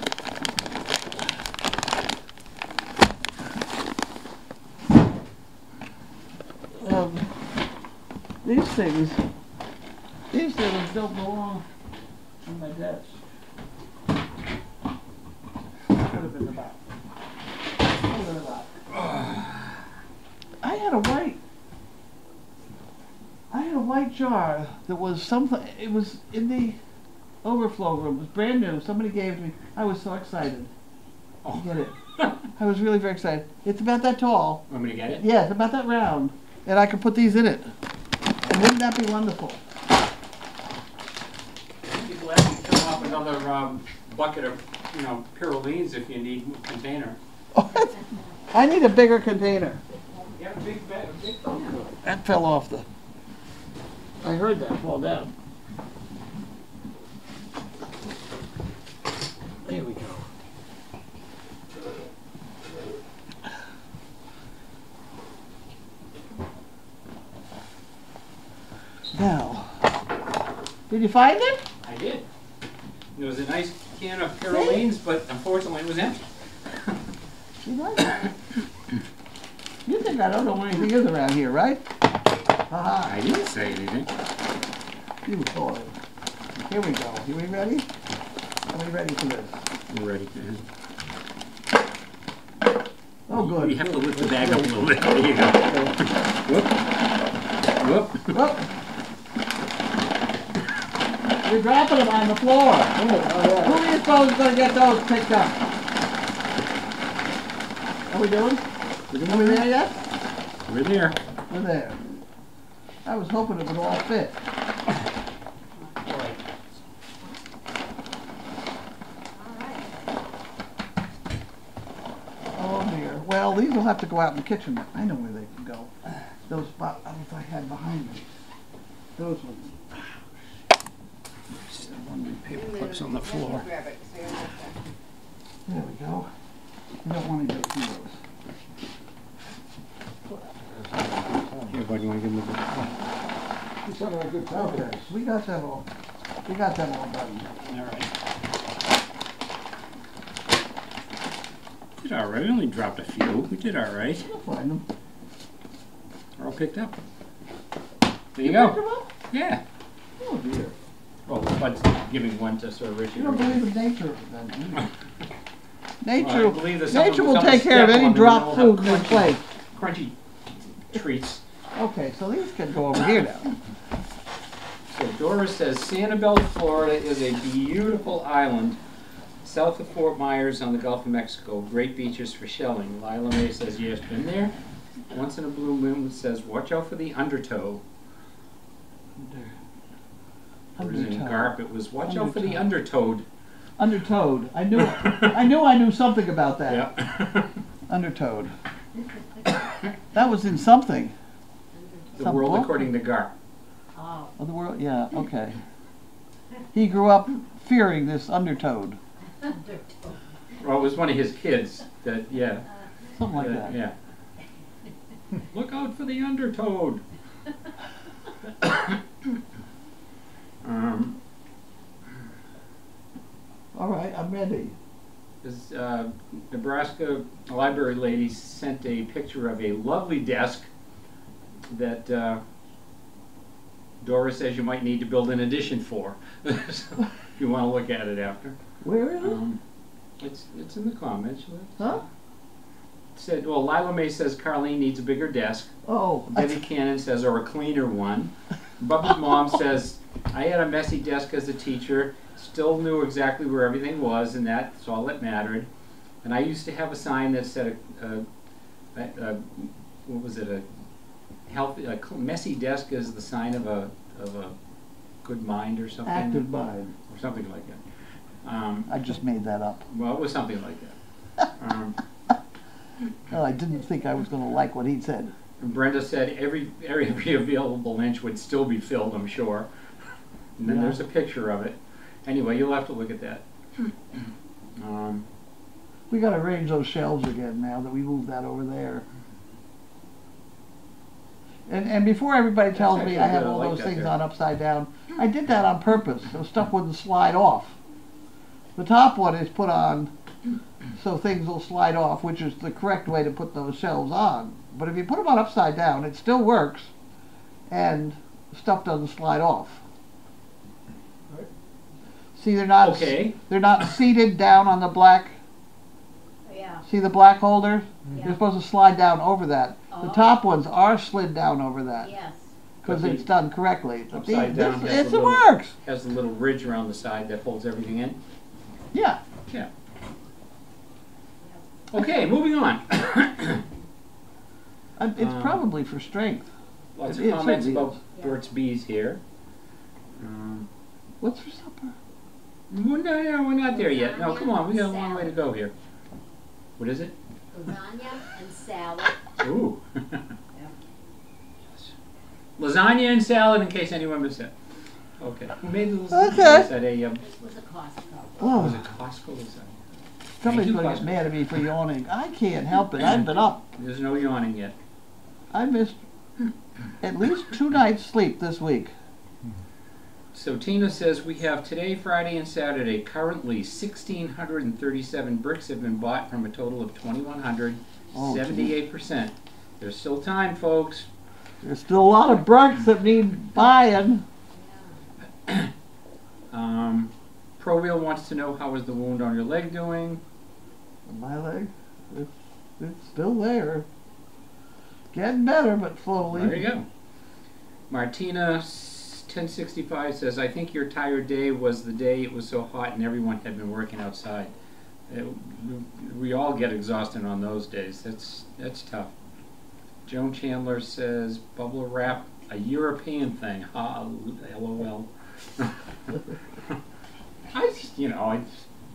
These things don't belong on my desk. Put them in the box. Put them in the box. I had a white jar that was something, it was in the overflow room. It was brand new. Somebody gave it to me. I was so excited to get it. I was really very excited. It's about that tall. Want me to get it? Yeah, it's about that round. And I can put these in it. And Wouldn't that be wonderful? I'd be glad to fill up another bucket of, Pyrrolines if you need a container. I need a bigger container. You have a big bag, a big That fell off the... I heard that fall down. There we go. Now, did you find it? I did. There was a nice can of Pyrrolines, but unfortunately it was empty. You think I don't know where anything is around here, right? Haha. I didn't say anything. You toy. Here we go. Are we ready? Are we ready for this? We're ready. Oh, good. You have to lift the bag up a little bit. There you go. Whoop. Whoop. Whoop. You're dropping them on the floor. Who do you suppose is going to get those picked up? Are we doing? Are we there yet? We're there. We're there. I was hoping it would all fit. Oh dear. Well, these will have to go out in the kitchen. I know where they can go. Those bottles I had behind me. Those ones. Just one of the paper clips on the floor. There we go. You don't want any big heroes. Here, bud, you want to give them a Okay, we got them all. We got them all done. All right. Did all right. We only dropped a few. We did all right. We'll find them. They're all picked up. There you Picked them go. up? Yeah. Oh dear. Well, Bud's giving one to Sir Richard. You don't believe in nature then, do you? Nature, Well, I believe that someone nature will will come take care of step any on them dropped and food they'll in have their plate. Crunchy treats. Okay, so these can go over here now. So Doris says Sanibel, Florida is a beautiful island south of Fort Myers on the Gulf of Mexico. Great beaches for shelling. Lila May says yes, been there. Once in a blue moon says watch out for the undertow. Whereas in Garp it was watch out for the undertowed. Undertowed. I knew I knew something about that. Yeah. Undertowed. That was in something. The Some world book? according to Garp. Oh, Of the world, yeah, okay. He grew up fearing this undertowed. undertow. Well, it was one of his kids that, yeah. Something like that. Yeah. Look out for the undertowed. All right, I'm ready. This Nebraska library lady sent a picture of a lovely desk that Doris says you might need to build an addition for. So if you want to look at it after. Where is it? It's in the comments. Huh? It said, well, Lila May says Carlene needs a bigger desk. Oh, Debbie Cannon says, or a cleaner one. Bubby's mom says, I had a messy desk as a teacher, still knew exactly where everything was, and that's all that mattered. And I used to have a sign that said, what was it, a messy desk is the sign of a good mind or something. active mind. Or something like that. I just made that up. Well, it was something like that. Well, I didn't think I was going to like what he said. And Brenda said every available inch would still be filled, I'm sure. And then Yeah. there's a picture of it. Anyway, you'll have to look at that. We got to arrange those shelves again now that we moved that over there. And before everybody tells me actually I have good. I all like those that things there. on upside down, I did that on purpose so stuff wouldn't slide off. The top one is put on so things will slide off, which is the correct way to put those shelves on. But if you put them on upside down, it still works, and stuff doesn't slide off. See, they're not Okay. they're not seated down on the black. Yeah. See the black holder? Yeah. You're supposed to slide down over that. The Oh. top ones are slid down over that Yes. because But it's done correctly. But upside down has it the little- works. Has the little ridge around the side that holds everything in. Yeah. Yeah. Okay, moving on. It's Um, probably for strength. Lots It of is, comments it about is. Burt's Bees here. What's for supper? No, we're not there yet. No, come on, we got a long way to go here. What is it? Lasagna and salad. Ooh. Lasagna and salad, in case anyone missed it. Okay. Who made the lasagna? Okay. Is that a, This was a Costco. was Oh, it Costco lasagna? somebody's gonna Costco. get mad at me for yawning. I can't help it. I've been up. There's no yawning yet. I missed at least 2 nights sleep this week. So Tina says we have today, Friday, and Saturday. Currently, 1,637 bricks have been bought from a total of 2,100. Oh, 78%. There's still time, folks. There's still a lot of bricks that need buying. Pro Wheel wants to know how is the wound on your leg doing. My leg, it's still there. Getting better, but slowly. There you go. Martina 1065 says, I think your tired day was the day it was so hot and everyone had been working outside. We all get exhausted on those days. That's tough. Joan Chandler says, bubble wrap, a European thing. Ha, LOL.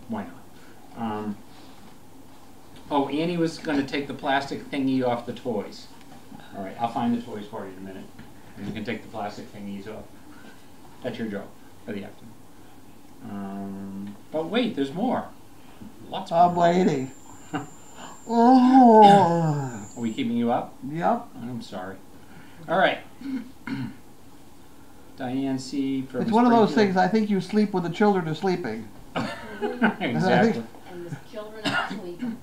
Why not? Oh, Annie was going to take the plastic thingy off the toys. All right, I'll find the toys for you in a minute. And you can take the plastic thingies off. That's your job for the afternoon. But wait, there's more. Lots more. I'm waiting. Oh. Are we keeping you up? Yep. I'm sorry. All right. Diane C. from It's one of those Springfield. things. I think you sleep when the children are sleeping. Exactly. And the children are sleeping.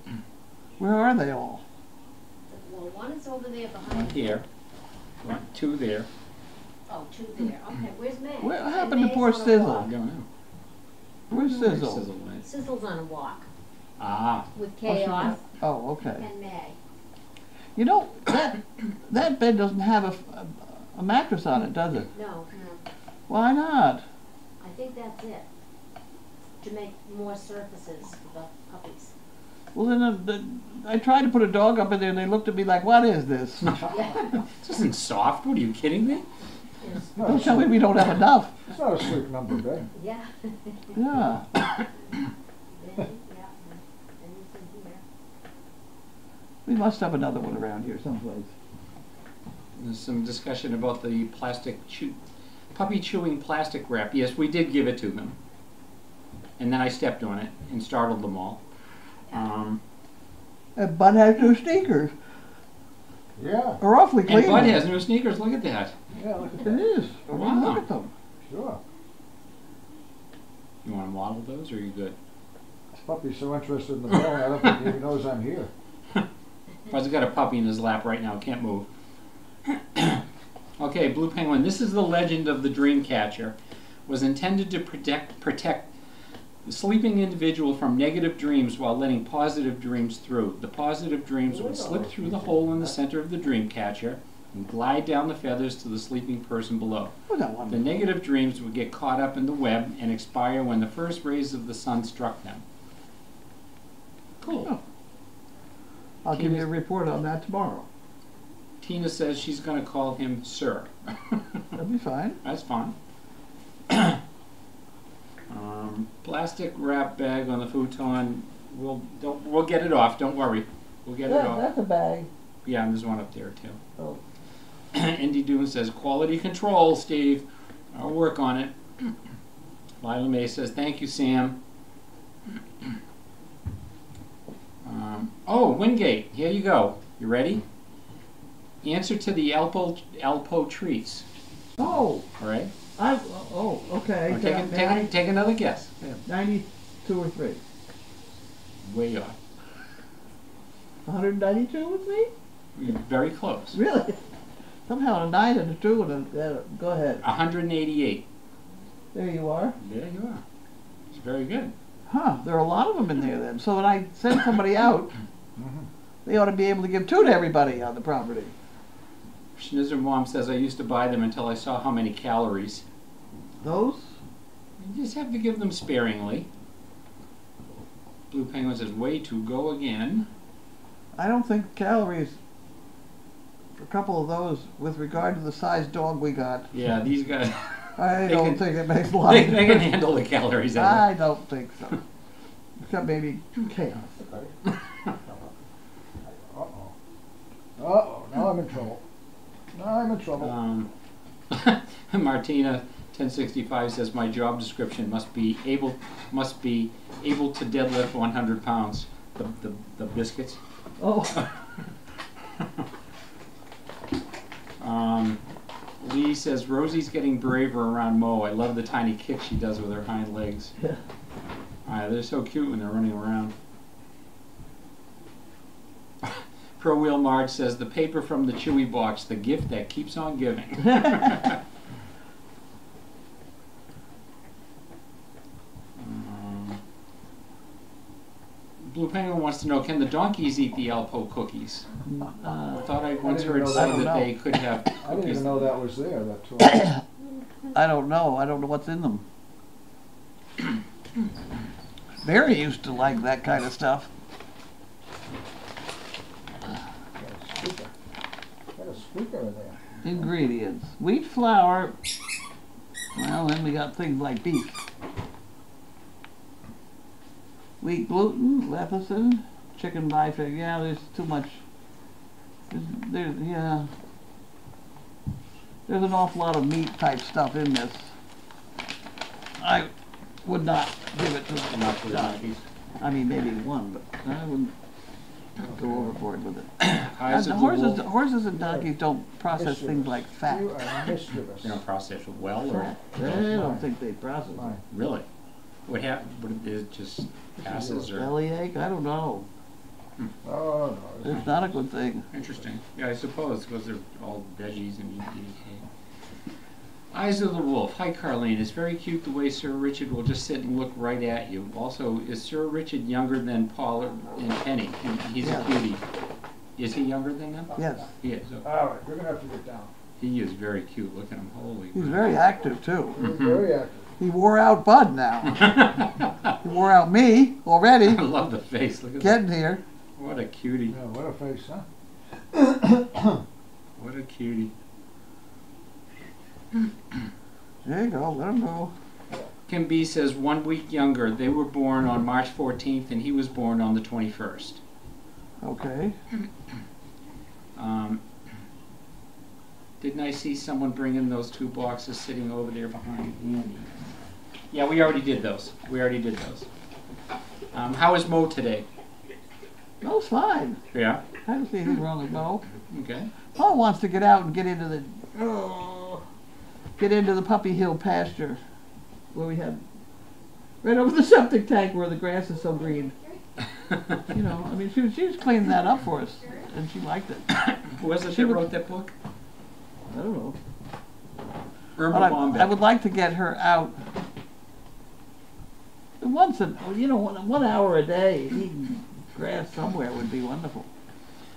Where are they all? Well, one is over there One behind. here. One, 2 there. Oh, 2 there. Okay, where's May? What And happened to May's poor on a Sizzle? walk. I don't know. Where's Sizzle? Sizzle went. Sizzle's on a walk Ah. with Chaos Oh, okay. and May. You know, that bed doesn't have a mattress on it, does it? No, Why not? I think that's it. To make more surfaces for the puppies. Well, then I tried to put a dog up in there, and they looked at me like, "What is this?" Yeah. This isn't soft. What are you kidding me? Yes. No, Don't it's tell me we don't have enough. it's not a sleep number bed. Yeah. Yeah. Then, yeah, anything here. We must have another one around here someplace. There's some discussion about the puppy chewing plastic wrap. Yes, we did give it to them. And then I stepped on it and startled them all. And Bud has new sneakers. Yeah, They're awfully clean. And Bud has new sneakers. Look at that. yeah, look at It that. is. I mean, Wow. look at them. Sure. You want to model those, or are you good? This puppy's so interested in the bone, I don't think he even knows I'm here. Bud's got a puppy in his lap right now. Can't move. Okay, Blue Penguin. This is the legend of the dream catcher. Was intended to protect the sleeping individual from negative dreams while letting positive dreams through. The positive dreams would slip through the hole in the center of the dream catcher and glide down the feathers to the sleeping person below. Oh, that The one. negative dreams would get caught up in the web and expire when the first rays of the sun struck them. Cool. Oh. I'll give you a report on that tomorrow. Tina says she's going to call him Sir. That'll be fine. That's fine. Plastic wrap bag on the futon. We'll get it off. Don't worry. We'll get it off. That's a bag. Yeah, and there's one up there too. Oh. Indy Doon says quality control, Steve. I'll work on it. Lila May says thank you, Sam. Wingate. Here you go. You ready? Answer to the Alpo treats. Oh. All right. Okay. Take another guess. 92 or 3. Way off. 192 with me? You're very close. Really? Somehow a 9 and a 2 and a go ahead. 188. There you are. There you are. It's very good. Huh, there are a lot of them in there then. So when I send somebody out, they ought to be able to give 2 to everybody on the property. Schnizzer Mom says I used to buy them until I saw how many calories. Those? You just have to give them sparingly. Blue Penguin says way to go again. I don't think calories a couple of those with regard to the size dog we got. Yeah, these guys, I They don't can- think it makes a lot they of can difference. handle the calories of it. I don't think so. Except maybe chaos. Uh-oh. Uh-oh, now I'm in trouble. Now I'm in trouble. Martina 1065 says my job description must be able to deadlift 100 pounds. The biscuits. Oh, Lee says Rosie's getting braver around Mo. I love the tiny kick she does with her hind legs. yeah. They're so cute when they're running around. Pro Wheel Marge says the paper from the Chewy box, the gift that keeps on giving. Blue Penguin wants to know, can the donkeys eat the Alpo cookies? I thought I once didn't heard know say that. that they could have I didn't cookies. even know that was there, that tool. I don't know. I don't know what's in them. Barry used to like that kind of stuff. Got a squeaker in there. Ingredients: wheat flour. Well, then we got things like beef. Wheat gluten, lecithin, chicken bifid. Yeah, there's too much. Yeah. There's an awful lot of meat type stuff in this. I would not give it to them. Not for the donkeys. I mean, maybe one, but I wouldn't go overboard with it. Eyes And of the wolf. horses and donkeys don't process things like fat. You are mischievous. They don't process it well, or I don't think they process Mine. it. really? What happened? What is it? Just passes or Bellyache? I don't know. Oh, no. It's not a good thing. interesting? Yeah, I suppose because they're all veggies and you eat. Eyes of the Wolf. Hi, Carlene. It's very cute the way Sir Richard will just sit and look right at you. Also, is Sir Richard younger than Paul and Penny? He's Yeah. a cutie. Is he younger than them? Yes. He is. Okay. All right, we're gonna have to get down. He is very cute. Look at him. Holy. He's very active, too. We're very active. He wore out Bud now. He wore out me already, I love the face. Look at that. getting here. What a cutie. Yeah, what a face, huh? What a cutie. There you go, let him go. Kim B says 1 week younger. They were born on March 14th and he was born on the 21st. Okay. Didn't I see someone bring in those two boxes sitting over there behind Andy? Yeah, we already did those. How is Mo today? No, it's fine. Yeah. I don't see anything wrong with Mo. Okay. Paul wants to get out and get into the Puppy Hill pasture where we have right over the septic tank where the grass is so green. You know, I mean, she was cleaning that up for us, and she liked it. Who was it She that would- wrote that book? I don't know. Irma But Bombeck. I would like to get her out once, 1 hour a day, eating grass somewhere would be wonderful.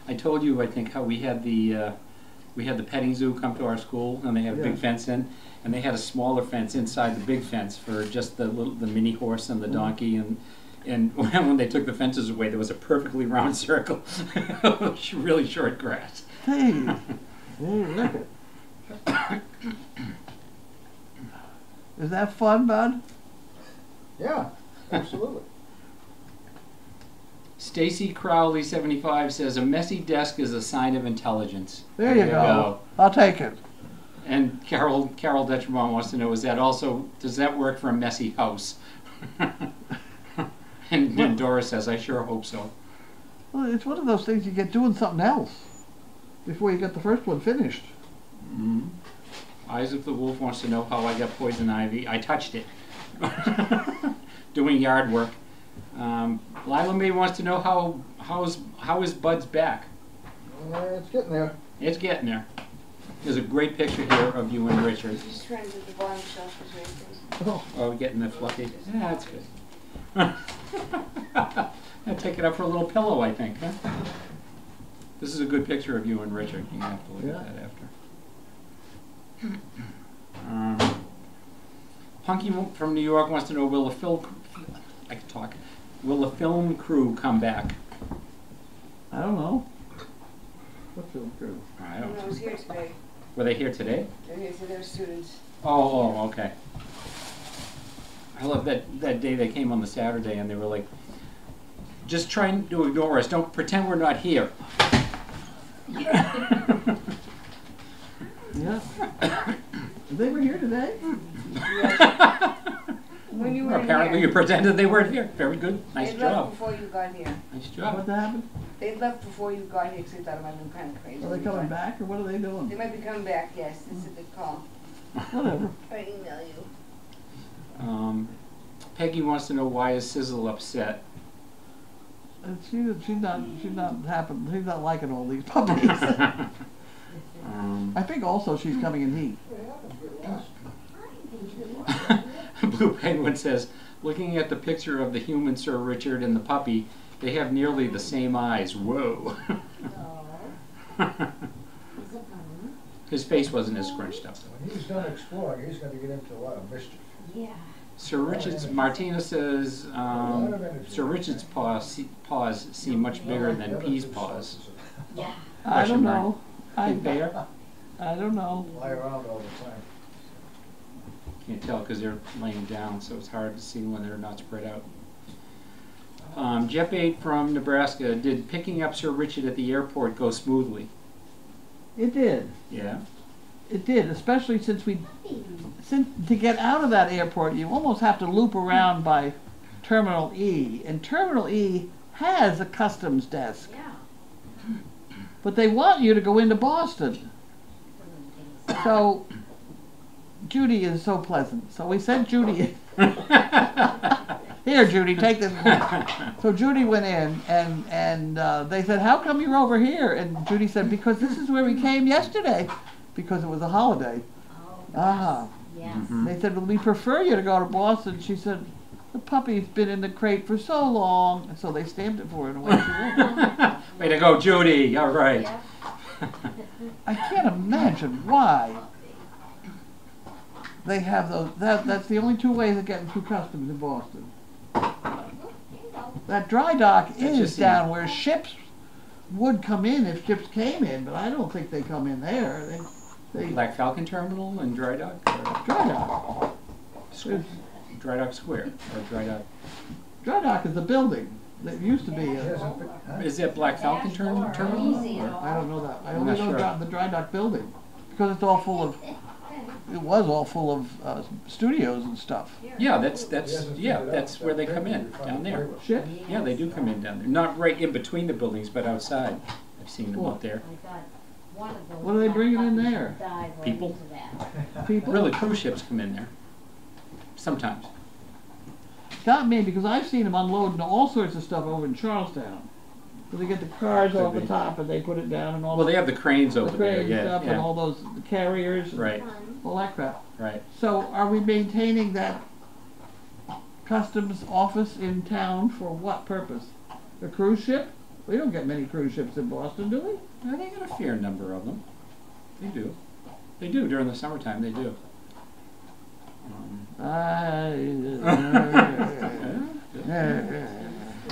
I told you, I think, how we had the petting zoo come to our school, and they had a big Yeah. fence in, and they had a smaller fence inside the big fence for just the mini horse and the donkey, and when they took the fences away, there was a perfectly round circle of really short grass. Hey, look it. Is that fun, Bud? Yeah, absolutely. Stacy Crowley 75 says a messy desk is a sign of intelligence. There you go. I'll take it. And Carol Detremont wants to know, does that work for a messy house? and Dora says, I sure hope so. Well, it's one of those things you get doing something else before you get the first one finished. Mm-hmm. Eyes of the Wolf wants to know how I got poison ivy. I touched it. Doing yard work. Lila Mae wants to know how is Bud's back? It's getting there. It's getting there. There's a great picture here of you and Richard. Just trying to do the bottom shelf is right there. Oh, getting the fluffy. Yeah, that's good. I'll take it up for a little pillow, I think. Huh? This is a good picture of you and Richard. You have to look at that after. Punky from New York wants to know, will the film crew come back? I don't know. What's the true? I No, don't I was here today. Were they here today? They're here, so they're students. Oh, okay. I love that day they came on the Saturday and they were like, just trying to ignore us. Don't pretend we're not here. Yeah. They were here today? When you were Apparently here, you pretended they weren't here. Very good. Nice they left job. before you got here. Nice What job. happened? They left before you got here because they thought it might have been kind of crazy. Are they coming back or what are they They doing? might be coming back, yes. This is a good call. Whatever. I email you. Peggy wants to know why is Sizzle upset. And she's not happy. She's not liking all these puppies. I think also she's coming in heat. Blue Penguin says, looking at the picture of the human Sir Richard and the puppy, they have nearly the same eyes. Whoa. His face wasn't as scrunched up. When he's done exploring, he's gonna get into a lot of mischief. Yeah. Sir Richard's, Martina says, Sir Richard's paws seem much bigger than P's paws. Yeah. I don't know. Think they are? I don't know. Lie around all the time. Can't tell because they're laying down, so it's hard to see when they're not spread out. Jeff 8 from Nebraska, did picking up Sir Richard at the airport go smoothly? It did. Yeah. It did, especially since to get out of that airport, you almost have to loop around by Terminal E, and Terminal E has a customs desk, Yeah. but they want you to go into Boston. So Judy is so pleasant. So we sent Judy. Here, Judy, take this. So Judy went in, and they said, "How come you're over here?" And Judy said, "Because this is where we came yesterday, because it was a holiday." Oh, yes. They said, "Well, we prefer you to go to Boston." She said, "The puppy's been in the crate for so long," and so they stamped it for her and away she went. Way to go, Judy. All right. Yeah. I can't imagine why they have those. That's the only two ways of getting through customs in Boston. That dry dock is just down where ships would come in if ships came in, but I don't think they come in there. They Black Falcon Terminal and Dry Dock? Or dry dock. Dry Dock Square? Or Dry Dock? Dry dock is a building. It used to be. Is that Black Falcon Terminal? Easy Or- and all. I don't know that. I I'm only not know sure. the dry dock building because it's all full of. It was all full of studios and stuff. Yeah, that's where they come in, down there. Ships. Yeah, they do come in down there. Not right in between the buildings, but outside. I've seen them out there. I thought one of those What are they bringing in there? dive right People? into that. People. Really, cruise ships come in there. Sometimes. Not me, because I've seen them unloading all sorts of stuff over in Charlestown. So they get the cars off the top and they put it down and all Well, they have the cranes the over there, cranes yeah. stuff and Yeah. all those carriers, and Right, all that crap. right. So are we maintaining that customs office in town for what purpose? A cruise ship? We don't get many cruise ships in Boston, do we? Yeah, they got a fair number of them. They do. They do during the summertime. They do.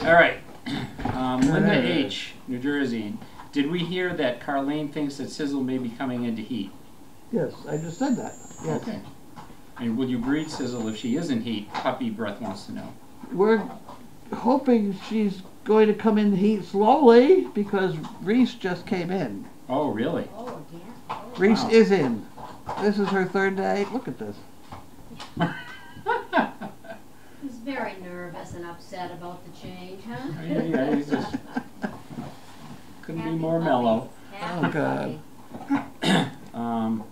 All right. Linda H., New Jersey. Did we hear that Carlene thinks that Sizzle may be coming into heat? Yes, I just said that. Yes. Okay. And will you breed Sizzle if she is in heat? Puppy Breath wants to know. We're hoping she's going to come in heat slowly because Reese just came in. Oh, really? Oh, yeah. Reese Wow. is in. This is her third day. Look at this. He's very nervous and upset about the change, huh? Yeah, he's just couldn't be Happy more puppy. mellow. Happy Oh, God. puppy.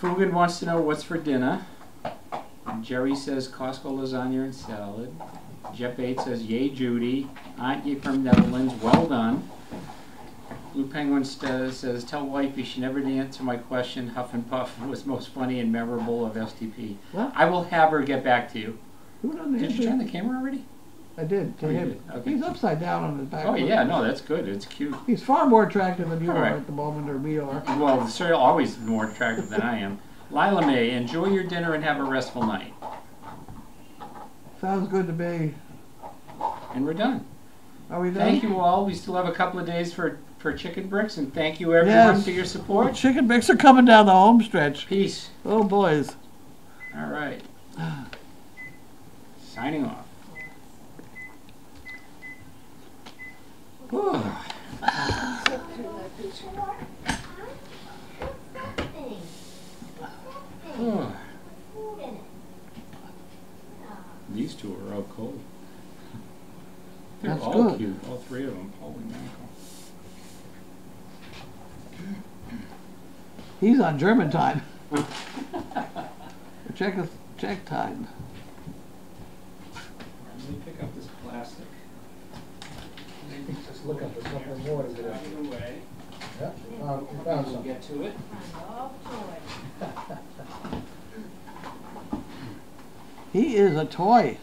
Fugan wants to know what's for dinner. Jerry says Costco lasagna and salad. Jeff 8 says, yay Judy. Aunt you from Netherlands, well done. Blue Penguin says, tell wifey she never did answer my question. Huff and Puff was most funny and memorable of STP. What? I will have her get back to you. Who done the Did you intro? turn the camera already? I did, to Oh, you him. did? Okay. He's upside down on his back. Oh yeah, no, that's good. It's cute. He's far more attractive than you All are right. at the moment, or we are. Well, sir, always more attractive than I am. Lila May, enjoy your dinner and have a restful night. Sounds good to me. And we're done. Are we done? Thank you all. We still have a couple of days for chicken bricks, and thank you everyone Yes. for your Well, support. chicken bricks are coming down the home stretch. Peace. Oh, boys. All right. Signing off. Whew. Whew. These two are out cold. They're That's all good. cute, all three of them. Holy mackerel. He's on German time. Czech time. Let me pick up this plastic. Just looking for something more to do. Out of the way. Yeah, we found We'll something. get to it. He is a toy.